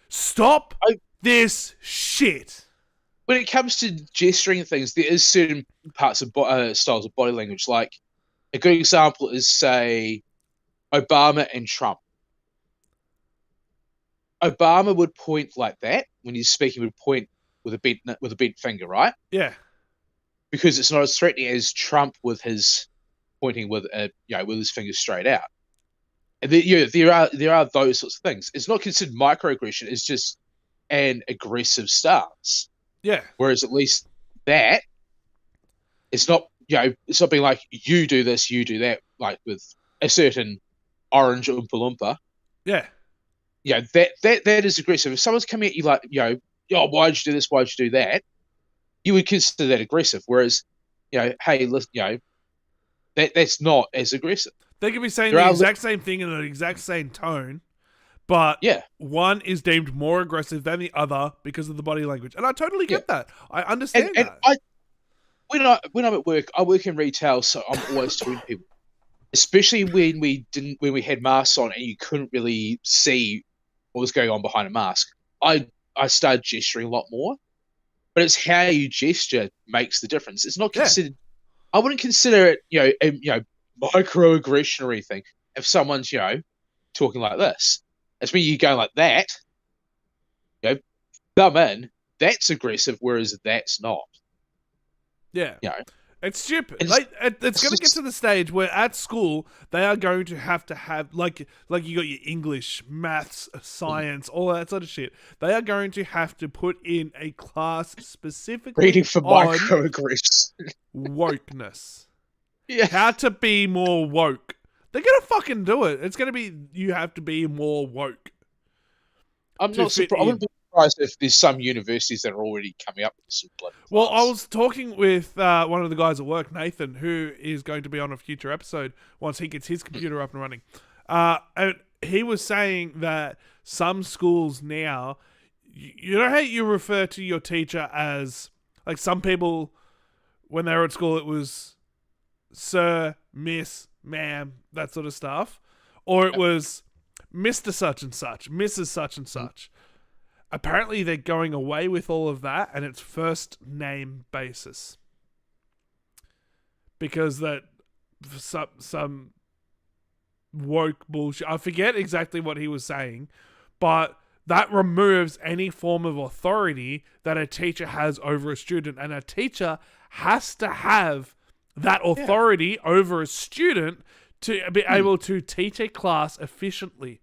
Stop this shit. When it comes to gesturing things, there is certain parts of styles of body language. Like a good example is, say, Obama and Trump. Obama would point like that when he's speaking. Would point with a bent finger, right? Yeah. Because it's not as threatening as Trump with his pointing with with his fingers straight out. And there are those sorts of things. It's not considered microaggression. It's just an aggressive stance. Yeah. Whereas at least that, it's not it's not being like you do this, you do that, like with a certain orange Oompa Loompa. Yeah. Yeah, that is aggressive. If someone's coming at you like, why'd you do this? Why'd you do that? You would consider that aggressive. Whereas, hey, listen, that's not as aggressive. They could be saying the exact same thing in the exact same tone, but one is deemed more aggressive than the other because of the body language. And I totally get that. I understand that. When I'm at work, I work in retail, so I'm always talking to people. Especially when we had masks on and you couldn't really see what was going on behind a mask. I started gesturing a lot more, but it's how you gesture makes the difference. It's not considered. I wouldn't consider it microaggression or anything if someone's talking like this. It's when you go like that, thumb in. That's aggressive, whereas that's not. Yeah. It's stupid. It's going to get to the stage where at school they are going to have like you got your English, maths, science, all that sort of shit. They are going to have to put in a class specifically reading for microaggression, wokeness. Yeah, how to be more woke. They're going to fucking do it. It's going to be you have to be more woke. I'm not surprised. I wouldn't be surprised if there's some universities that are already coming up with some bloody class. Well, I was talking with one of the guys at work, Nathan, who is going to be on a future episode once he gets his computer up and running. And he was saying that some schools now, you know how you refer to your teacher as, like some people, when they were at school, it was sir, miss, ma'am, that sort of stuff. Or it was Mr. such and such, Mrs. such and such. Apparently they're going away with all of that and it's first name basis. Because that some woke bullshit. I forget exactly what he was saying, but that removes any form of authority that a teacher has over a student, and a teacher has to have that authority over a student to be able to teach a class efficiently.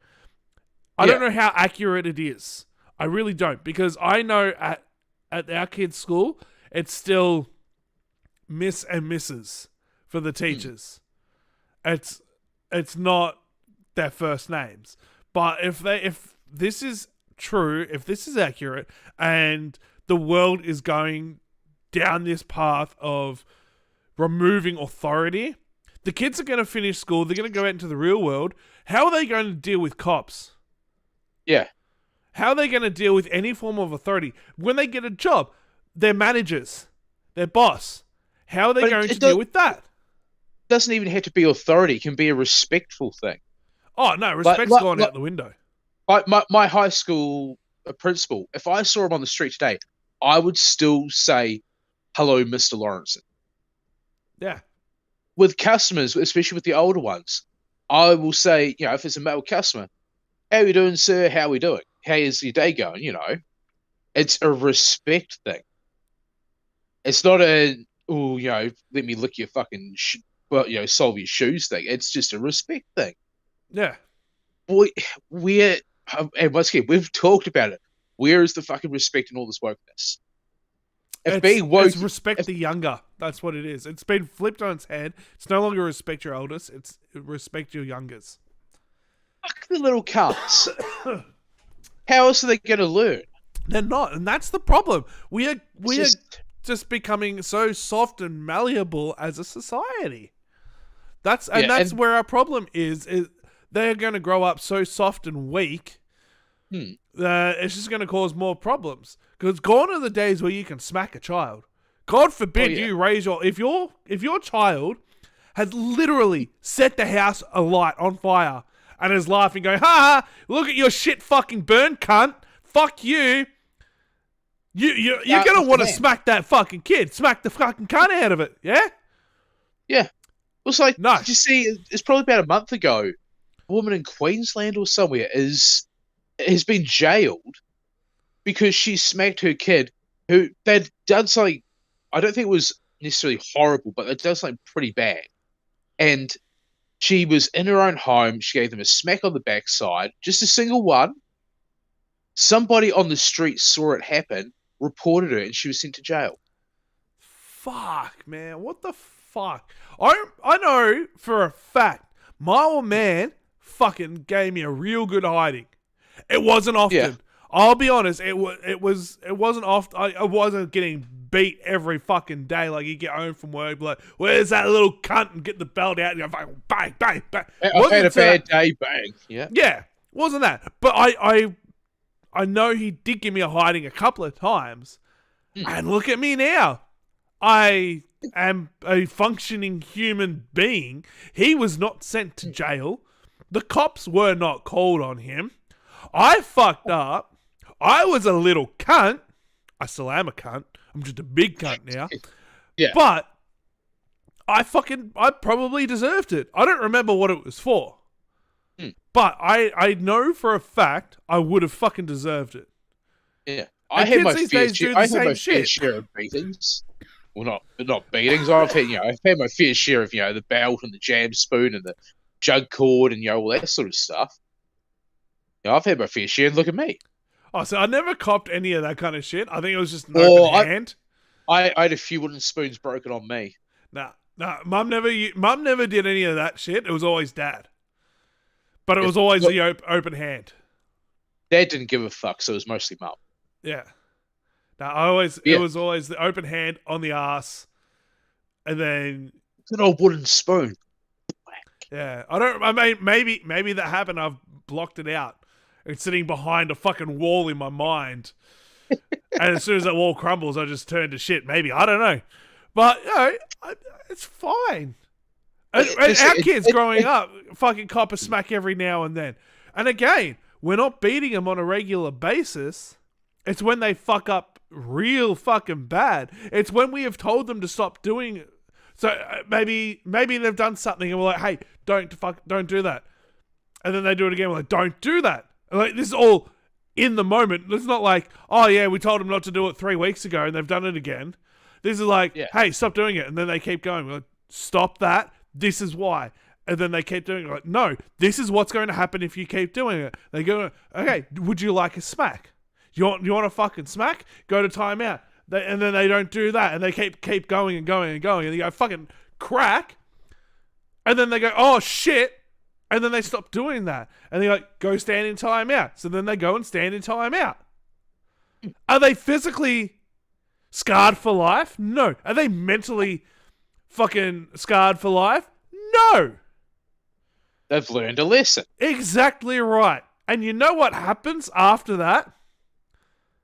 I don't know how accurate it is. I really don't, because I know at our kids' school, it's still Miss and Mrs. for the teachers. It's not their first names. But if this is true, if this is accurate, and the world is going down this path of removing authority, the kids are going to finish school, they're going to go out into the real world. How are they going to deal with cops? Yeah. How are they going to deal with any form of authority? When they get a job, their managers, their boss, how are they going to deal with that? It doesn't even have to be authority. It can be a respectful thing. Oh, no, respect's gone out the window. My high school principal, if I saw him on the street today, I would still say, hello, Mr. Lawrence. Yeah. With customers, especially with the older ones, I will say, if it's a male customer, How are you doing, sir? How are we doing? How is your day going? It's a respect thing. It's not a, let me lick your fucking, solve your shoes thing. It's just a respect thing. Yeah. And once again, we've talked about it. Where is the fucking respect in all this wokeness? It's respect the younger. That's what it is. It's been flipped on its head. It's no longer respect your elders. It's respect your youngers. Fuck the little cunts. How else are they going to learn? They're not, and that's the problem. We are just becoming so soft and malleable as a society. That's where our problem is they're going to grow up so soft and weak that it's just going to cause more problems. Because gone are the days where you can smack a child. God forbid you raise if your child has literally set the house alight on fire and is laughing, going, ha ha, look at your shit fucking burn, cunt. Fuck you. You're going to want to smack that fucking kid. Smack the fucking cunt out of it, yeah? Yeah. It's like, no. Did you see, it's probably about a month ago, a woman in Queensland or somewhere has been jailed because she smacked her kid who they'd done something, I don't think it was necessarily horrible, but they'd done something pretty bad. And she was in her own home. She gave them a smack on the backside, just a single one. Somebody on the street saw it happen, reported her, and she was sent to jail. Fuck, man. What the fuck? I know for a fact my old man fucking gave me a real good hiding. It wasn't often. Yeah. I'll be honest. It wasn't often. I wasn't getting beat every fucking day. Like you get home from work, like where's that little cunt, and get the belt out and go bang, bang, bang. I've had a bad day, bang. Yeah. Yeah. Wasn't that? But I know he did give me a hiding a couple of times, and look at me now. I am a functioning human being. He was not sent to jail. The cops were not called on him. I fucked up. I was a little cunt. I still am a cunt. I'm just a big cunt now. Yeah. But I probably deserved it. I don't remember what it was for. But I know for a fact I would have fucking deserved it. Yeah. I had my fair share of beatings. Well, not beatings. I've had my fair share of, the belt and the jam spoon and the jug cord and, all that sort of stuff. I've had my fair share, and look at me. Oh, so I never copped any of that kind of shit. I think it was just an open hand. I had a few wooden spoons broken on me. Nah. Mum never did any of that shit. It was always Dad. But it was always the open hand. Dad didn't give a fuck, so it was mostly Mum. Yeah. It was always the open hand on the ass, and then an old wooden spoon. Yeah, maybe that happened. I've blocked it out. It's sitting behind a fucking wall in my mind, and as soon as that wall crumbles, I just turn to shit. Maybe, I don't know, but it's fine. And our kids growing up fucking cop a smack every now and then, and again, we're not beating them on a regular basis. It's when they fuck up real fucking bad. It's when we have told them to stop doing it. So maybe they've done something and we're like, hey, don't do that. And then they do it again. We're like, don't do that. And like, this is all in the moment. It's not like, oh yeah, we told them not to do it 3 weeks ago and they've done it again. This is like, hey, stop doing it. And then they keep going. We're like, stop that. This is why. And then they keep doing it. We're like, no, this is what's going to happen if you keep doing it. They go, okay, would you like a smack? You want a fucking smack? Go to timeout. And then they don't do that, and they keep going and going and going, and they go fucking crack, and then they go, oh shit, and then they stop doing that, and they like go stand in timeout. So then they go and stand in timeout. Are they physically scarred for life? No. Are they mentally fucking scarred for life? No. They've learned a lesson. Exactly right. And you know what happens after that?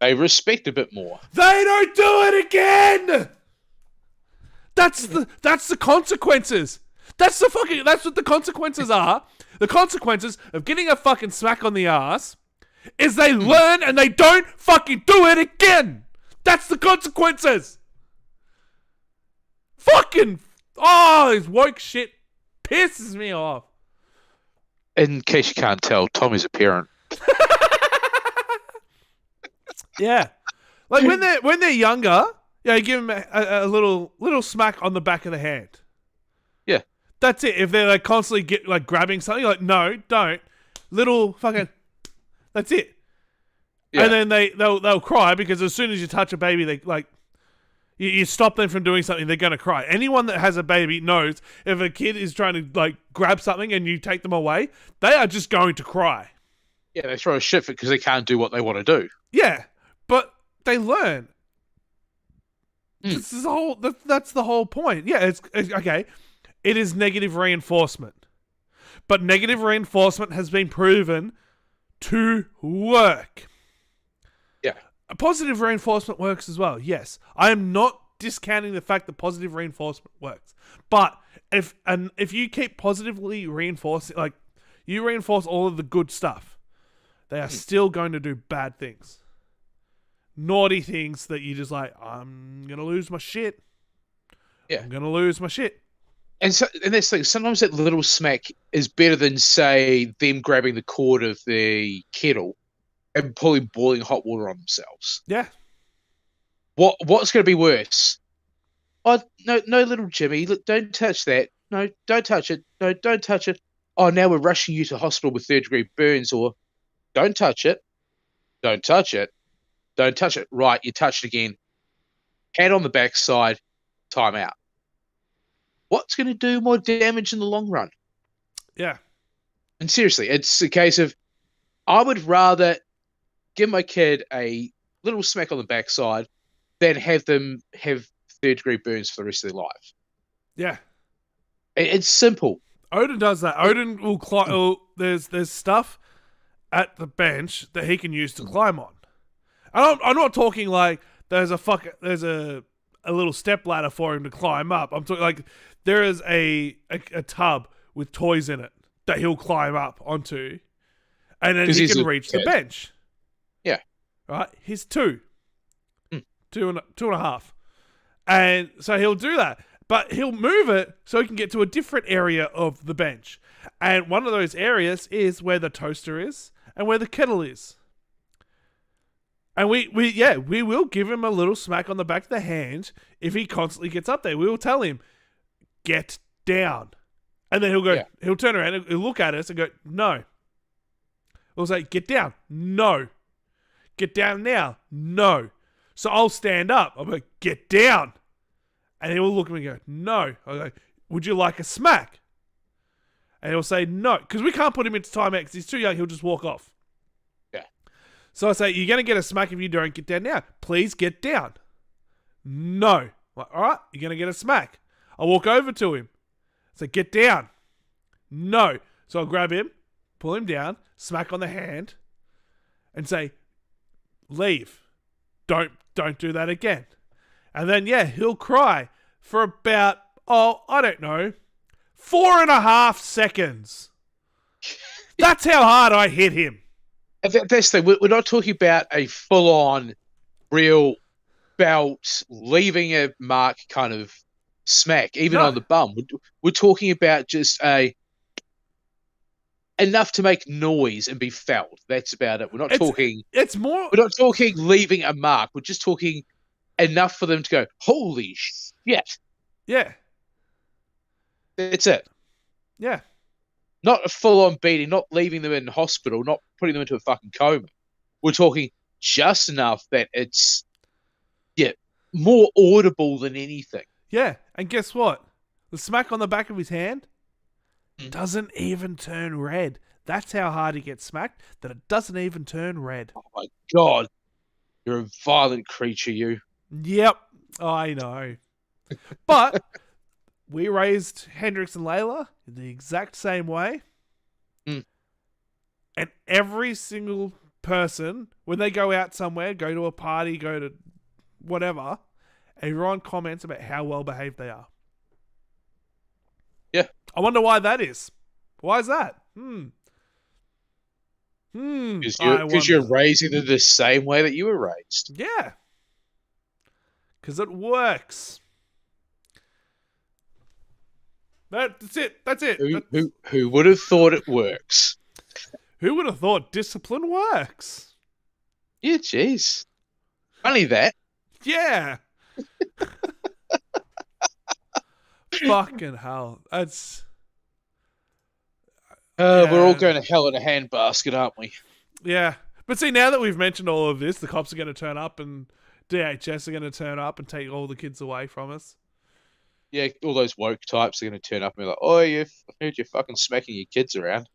They respect a bit more. They don't do it again. That's the consequences. That's what the consequences are. The consequences of getting a fucking smack on the ass is they learn and they don't fucking do it again. That's the consequences. Fucking this woke shit pisses me off. In case you can't tell, Tommy's a parent. Yeah. Like when they're younger, you give them a little smack on the back of the hand. Yeah. That's it. If they're like constantly grabbing something, like no, don't. Little fucking. That's it. Yeah. And then they'll cry because as soon as you touch a baby, they like. You stop them from doing something, they're going to cry. Anyone that has a baby knows if a kid is trying to like grab something and you take them away, they are just going to cry. Yeah, they throw a shit fit because they can't do what they want to do. Yeah, but they learn. This is that's the whole point. Yeah, it's okay. It is negative reinforcement. But negative reinforcement has been proven to work. Yeah. Positive reinforcement works as well, yes. I am not discounting the fact that positive reinforcement works. But if you keep positively reinforcing, like, you reinforce all of the good stuff, they are still going to do bad things. Naughty things that you just like, I'm going to lose my shit. Yeah. I'm going to lose my shit. And that's like, sometimes that little smack is better than, say, them grabbing the cord of the kettle and pulling boiling hot water on themselves. Yeah. What's going to be worse? Oh, no, little Jimmy, look, don't touch that. No, don't touch it. No, don't touch it. Oh, now we're rushing you to hospital with third-degree burns, or don't touch it. Don't touch it. Don't touch it. Right, you touched again. Hand on the backside, time out. What's going to do more damage in the long run? Yeah. And seriously, it's a case of, I would rather give my kid a little smack on the backside than have them have third-degree burns for the rest of their life. Yeah. It's simple. Odin does that. Odin will climb. There's stuff at the bench that he can use to climb on. I'm not talking like there's a little step ladder for him to climb up. I'm talking like there is a tub with toys in it that he'll climb up onto, and then he can reach the bench. Yeah. Right? He's 2. 2.5. And so he'll do that. But he'll move it so he can get to a different area of the bench. And one of those areas is where the toaster is and where the kettle is. And we will give him a little smack on the back of the hand if he constantly gets up there. We will tell him, get down. And then he'll turn around and he'll look at us and go, no. We'll say, get down. No. Get down now. No. So I'll stand up. I'll be like, get down. And he will look at me and go, no. I'll go, would you like a smack? And he'll say no. Because we can't put him into timeout because he's too young. He'll just walk off. Yeah. So I say, you're going to get a smack if you don't get down now. Please get down. No. I'm like, all right, you're going to get a smack. I'll walk over to him. I say, get down. No. So I'll grab him, pull him down, smack on the hand, and say, leave. Don't do that again. And then, he'll cry for about, I don't know, 4.5 seconds. That's how hard I hit him. That's the thing. We're not talking about a full-on, real belt, leaving a mark kind of smack, even on the bum. We're talking about just enough to make noise and be felt. That's about it. We're not talking. We're not talking leaving a mark. We're just talking enough for them to go, holy shit. Yeah. That's it. Yeah. Not a full-on beating, not leaving them in hospital, not putting them into a fucking coma. We're talking just enough that it's, more audible than anything. Yeah, and guess what? The smack on the back of his hand doesn't even turn red. That's how hard he gets smacked, that it doesn't even turn red. Oh my God. You're a violent creature, you. Yep, I know. But we raised Hendrix and Layla in the exact same way. And every single person, when they go out somewhere, go to a party, go to whatever, everyone comments about how well behaved they are. Yeah. I wonder why that is. Why is that? Because you're raising them the same way that you were raised. Yeah. Because it works. That's it. Who would have thought it works? Who would have thought discipline works? Yeah, jeez. Only that. Yeah. Fucking hell. That's... We're all going to hell in a handbasket, aren't we? Yeah. But see, now that we've mentioned all of this, the cops are going to turn up and DHS are going to turn up and take all the kids away from us. Yeah, all those woke types are going to turn up and be like, oh, I heard you're fucking smacking your kids around.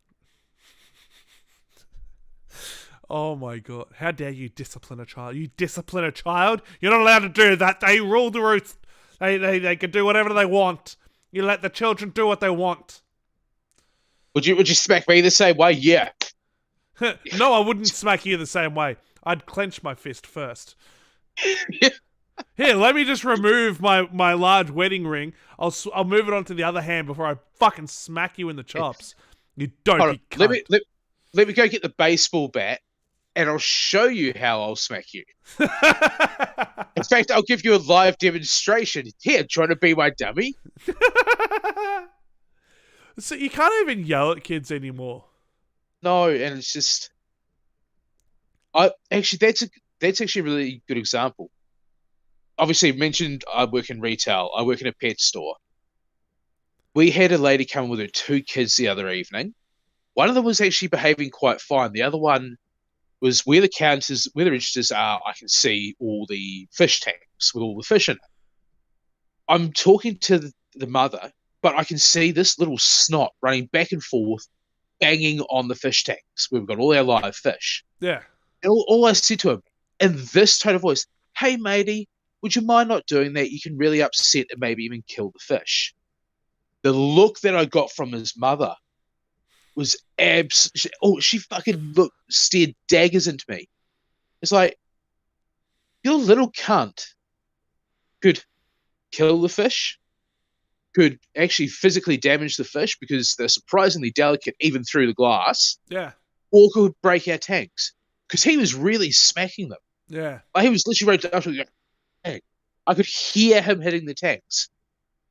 Oh my God. How dare you discipline a child? You discipline a child? You're not allowed to do that. They rule the roost. They can do whatever they want. You let the children do what they want. Would you smack me the same way? Yeah. No, I wouldn't smack you the same way. I'd clench my fist first. Here, let me just remove my large wedding ring. I'll move it onto the other hand before I fucking smack you in the chops. You don't be cunt. Let me go get the baseball bat, and I'll show you how I'll smack you. In fact, I'll give you a live demonstration. Here, trying to be my dummy? So you can't even yell at kids anymore. No, and it's just... Actually, that's actually a really good example. Obviously, I mentioned I work in retail. I work in a pet store. We had a lady come with her 2 kids the other evening. One of them was actually behaving quite fine. The other one was where the registers are, I can see all the fish tanks with all the fish in it. I'm talking to the mother, but I can see this little snot running back and forth, banging on the fish tanks. We've got all our live fish. Yeah. And all I said to him, in this tone of voice, hey, matey, would you mind not doing that? You can really upset and maybe even kill the fish. The look that I got from his mother was she fucking stared daggers into me. It's like, your little cunt could kill the fish, could actually physically damage the fish because they're surprisingly delicate even through the glass. Yeah. Or could break our tanks. Because he was really smacking them. Yeah. Like, he was literally right after the tank. I could hear him hitting the tanks.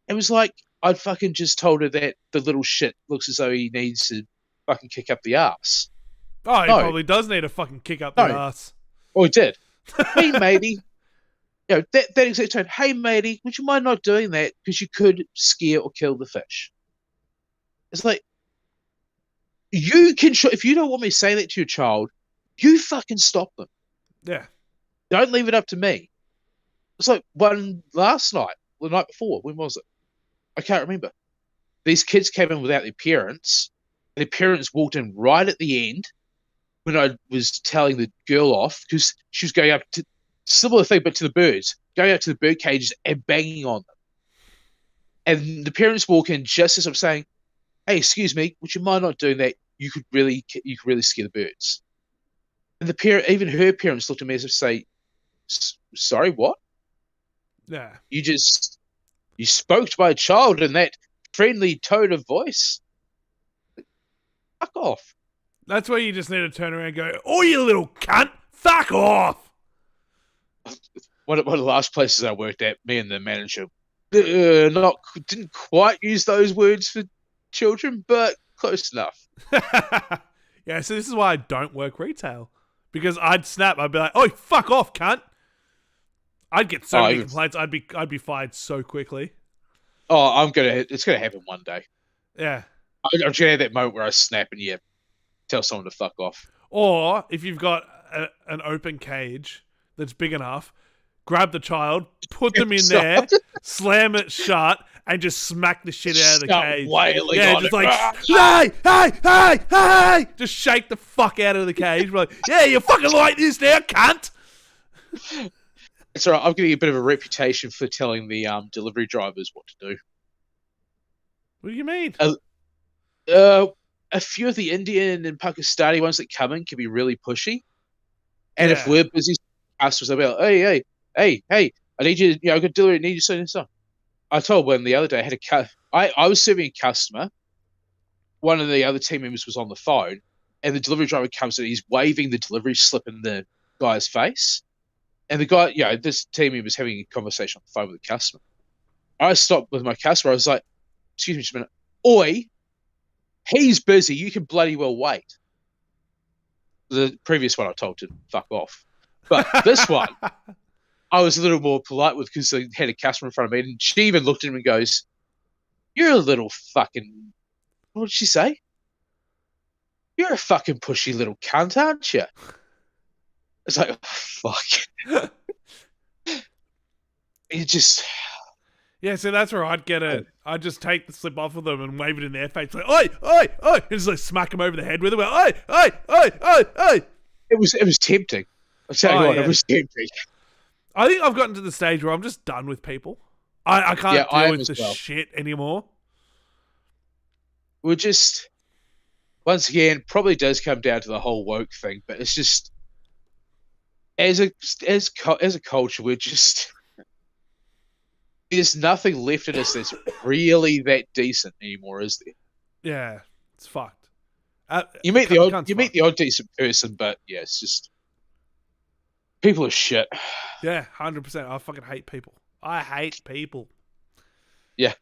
It was like I'd fucking just told her that the little shit looks as though he needs to fucking kick up the ass. Oh, he probably does need to fucking kick up the ass. Oh, he did. Hey, matey. You know, that exact tone. Hey, matey, would you mind not doing that? Because you could scare or kill the fish. It's like, you can, if you don't want me to say that to your child, you fucking stop them. Yeah. Don't leave it up to me. It's like one last night, the night before. When was it? I can't remember. These kids came in without their parents. Their parents walked in right at the end when I was telling the girl off because she was going up to similar thing, but to the birds, going up to the bird cages and banging on them. And the parents walk in just as I'm saying, "Hey, excuse me, would you mind not doing that? You could really scare the birds." And even her parents looked at me as if to say, "Sorry, what?" Yeah. You spoke to my child in that friendly tone of voice. Fuck off. That's where you just need to turn around and go, "Oh, you little cunt, fuck off." One of the last places I worked at, me and the manager didn't quite use those words for children, but close enough. Yeah, so this is why I don't work retail. Because I'd snap, I'd be like, "Oh, fuck off, cunt." I'd get so many complaints, I'd be fired so quickly. Oh, it's gonna happen one day. Yeah. I'm just gonna have that moment where I snap and tell someone to fuck off. Or if you've got an open cage that's big enough, grab the child, put them in there, slam it shut, and just smack the shit out of the cage. Yeah, just like, hey! Just shake the fuck out of the cage. We're like, yeah, you fucking like this now, cunt. It's all right. I'm getting a bit of a reputation for telling the delivery drivers what to do. What do you mean? A few of the Indian and Pakistani ones that come in can be really pushy. And if we're busy customers, I'll be like, hey, I need you, I got delivery, I need you so and so. I told one the other day, I was serving a customer. One of the other team members was on the phone, and the delivery driver comes in, he's waving the delivery slip in the guy's face. And the guy, this team member was having a conversation on the phone with the customer. I stopped with my customer. I was like, excuse me just a minute. Oi, he's busy. You can bloody well wait. The previous one I told to fuck off. But this one, I was a little more polite with because I had a customer in front of me, and she even looked at him and goes, "You're a little fucking." What did she say? "You're a fucking pushy little cunt, aren't you?" It's like, oh, fuck. It just. Yeah, so that's where I'd get it. I'd just take the slip off of them and wave it in their face, like, "Oi, oi, oi!" And just like smack them over the head with it. Like, "Oi, oi, oi, oi, oi!" It was tempting. I'll tell you what, it was tempting. I think I've gotten to the stage where I'm just done with people. I can't deal with the shit anymore. We're just, once again, probably does come down to the whole woke thing, but it's just as a culture, we're just there's nothing left in us that's really that decent anymore, is there? Yeah, it's fucked. You meet the odd decent person, but yeah, it's just people are shit. Yeah, 100%. I fucking hate people. I hate people. Yeah.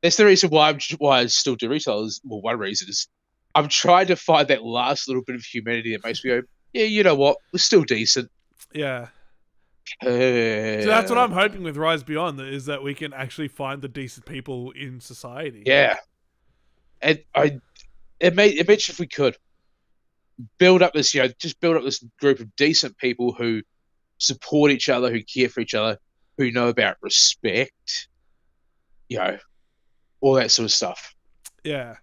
That's the reason why I still do retail. Well, one reason is I'm trying to find that last little bit of humanity that makes me go, yeah, you know what? We're still decent. Yeah. So that's what I'm hoping with Rise Beyond, is that we can actually find the decent people in society. Yeah. And imagine if we could build up this, just build up this group of decent people who support each other, who care for each other, who know about respect, all that sort of stuff. Yeah.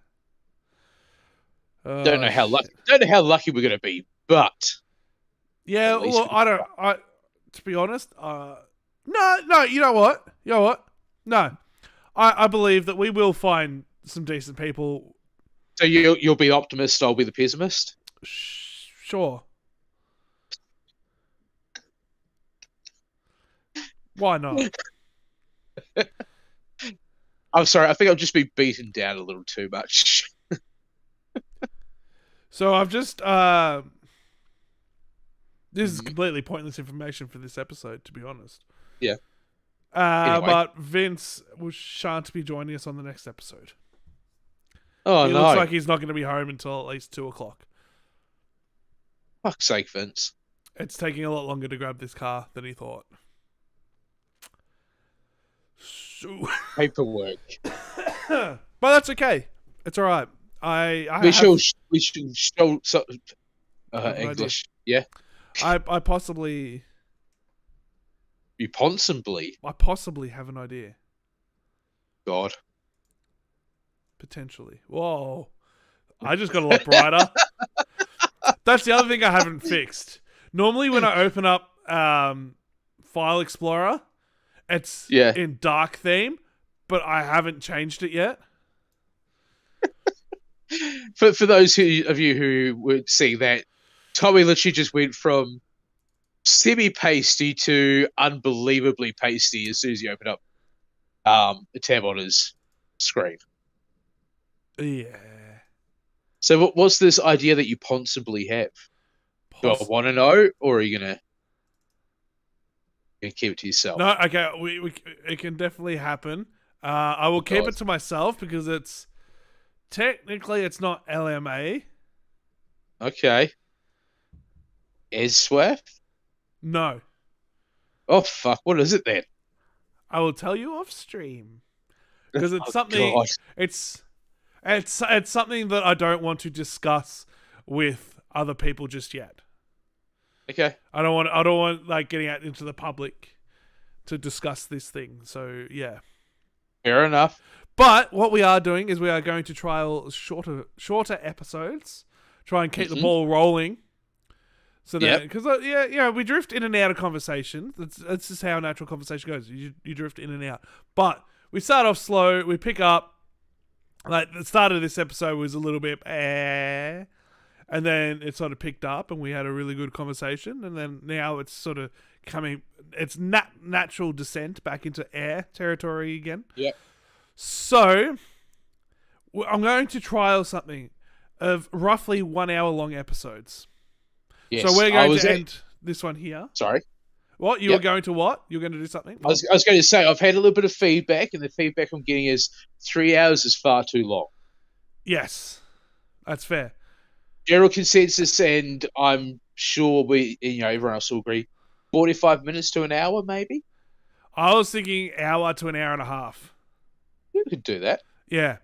Don't know how lucky we're going to be, but yeah. Well, to be honest, no. You know what? No, I believe that we will find some decent people. So you'll be the optimist. I'll be the pessimist. Sure. Why not? I'm sorry. I think I've just been beaten down a little too much. So I've just this is completely pointless information for this episode, to be honest. Yeah. Anyway. But Vince shan't be joining us on the next episode. Oh, no. It looks like he's not going to be home until at least 2:00. Fuck's sake, Vince. It's taking a lot longer to grab this car than he thought. So... Paperwork. But that's okay. It's all right. We should show English. Yeah. I possibly. You possibly. I possibly have an idea. God. Potentially. Whoa. I just got a lot brighter. That's the other thing I haven't fixed. Normally when I open up File Explorer, it's in dark theme, but I haven't changed it yet. For those of you who would see that, Tommy literally just went from semi-pasty to unbelievably pasty as soon as you open up a tab on his screen. Yeah. So what's this idea that you possibly have? Do I want to know, or are you gonna keep it to yourself? No, okay. It can definitely happen. I will keep it to myself because it's technically it's not LMA. Okay. ESWAF? No. Oh fuck! What is it then? I will tell you off stream because it's something. God. It's something that I don't want to discuss with other people just yet. Okay. I don't want like getting out into the public to discuss this thing. So yeah. Fair enough. But what we are doing is we are going to trial shorter episodes, try and keep the ball rolling. So that because we drift in and out of conversation. That's just how natural conversation goes. You drift in and out. But we start off slow. We pick up. Like the start of this episode was a little bit and then it sort of picked up and we had a really good conversation, and then now it's sort of coming. It's natural descent back into air territory again. Yeah. So I'm going to trial something of roughly 1 hour long episodes. Yes, so we're going to end this one here. Sorry. What? You were going to what? You were going to do something? I was going to say, I've had a little bit of feedback, and the feedback I'm getting is 3 hours is far too long. Yes. That's fair. General consensus, and I'm sure everyone else will agree, 45 minutes to an hour, maybe. I was thinking hour to an hour and a half. You could do that. Yeah.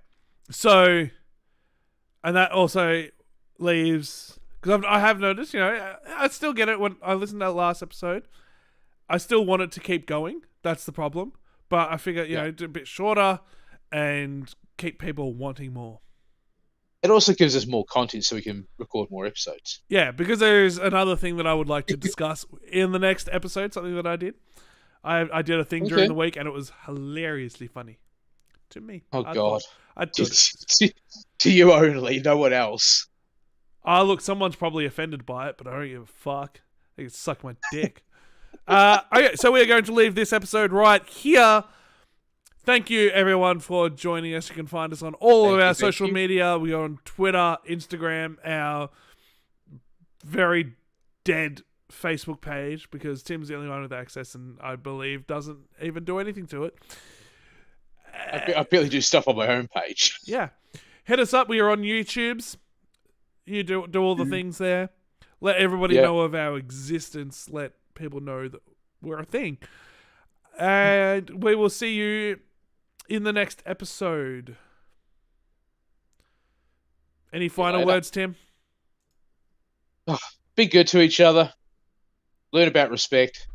So, and that also leaves, because I have noticed, I still get it when I listened to that last episode. I still want it to keep going. That's the problem. But I figure, do a bit shorter and keep people wanting more. It also gives us more content so we can record more episodes. Yeah, because there's another thing that I would like to discuss in the next episode, something that I did. I did a thing during the week and it was hilariously funny to me. Oh, God. To you only, no one else. Look, someone's probably offended by it, but I don't give a fuck. They can suck my dick. Okay, so we are going to leave this episode right here. Thank you, everyone, for joining us. You can find us on all of our social media. We are on Twitter, Instagram, our very dead Facebook page, because Tim's the only one with access and I believe doesn't even do anything to it. I barely do stuff on my own page. Yeah. Hit us up. We are on YouTubes. You do all the things there. Let everybody know of our existence. Let people know that we're a thing. And we will see you in the next episode. Any final words, Tim? Oh, be good to each other. Learn about respect.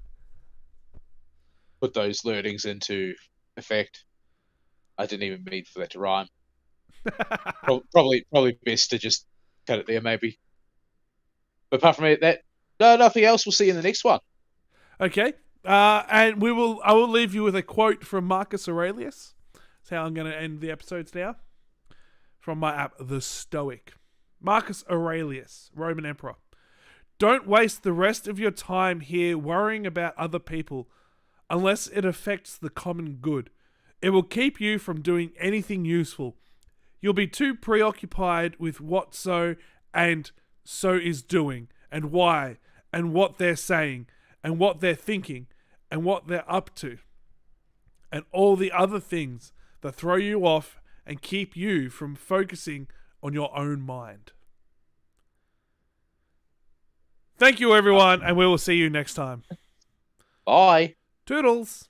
Put those learnings into effect. I didn't even mean for that to rhyme. Probably best to just cut it there, maybe. But apart from that, nothing else. We'll see you in the next one. Okay. And I will leave you with a quote from Marcus Aurelius. That's how I'm going to end the episodes now. From my app, The Stoic. Marcus Aurelius, Roman Emperor. Don't waste the rest of your time here worrying about other people unless it affects the common good. It will keep you from doing anything useful. You'll be too preoccupied with what so and so is doing, and why, and what they're saying, and what they're thinking, and what they're up to, and all the other things that throw you off and keep you from focusing on your own mind. Thank you, everyone, and we will see you next time. Bye. Toodles.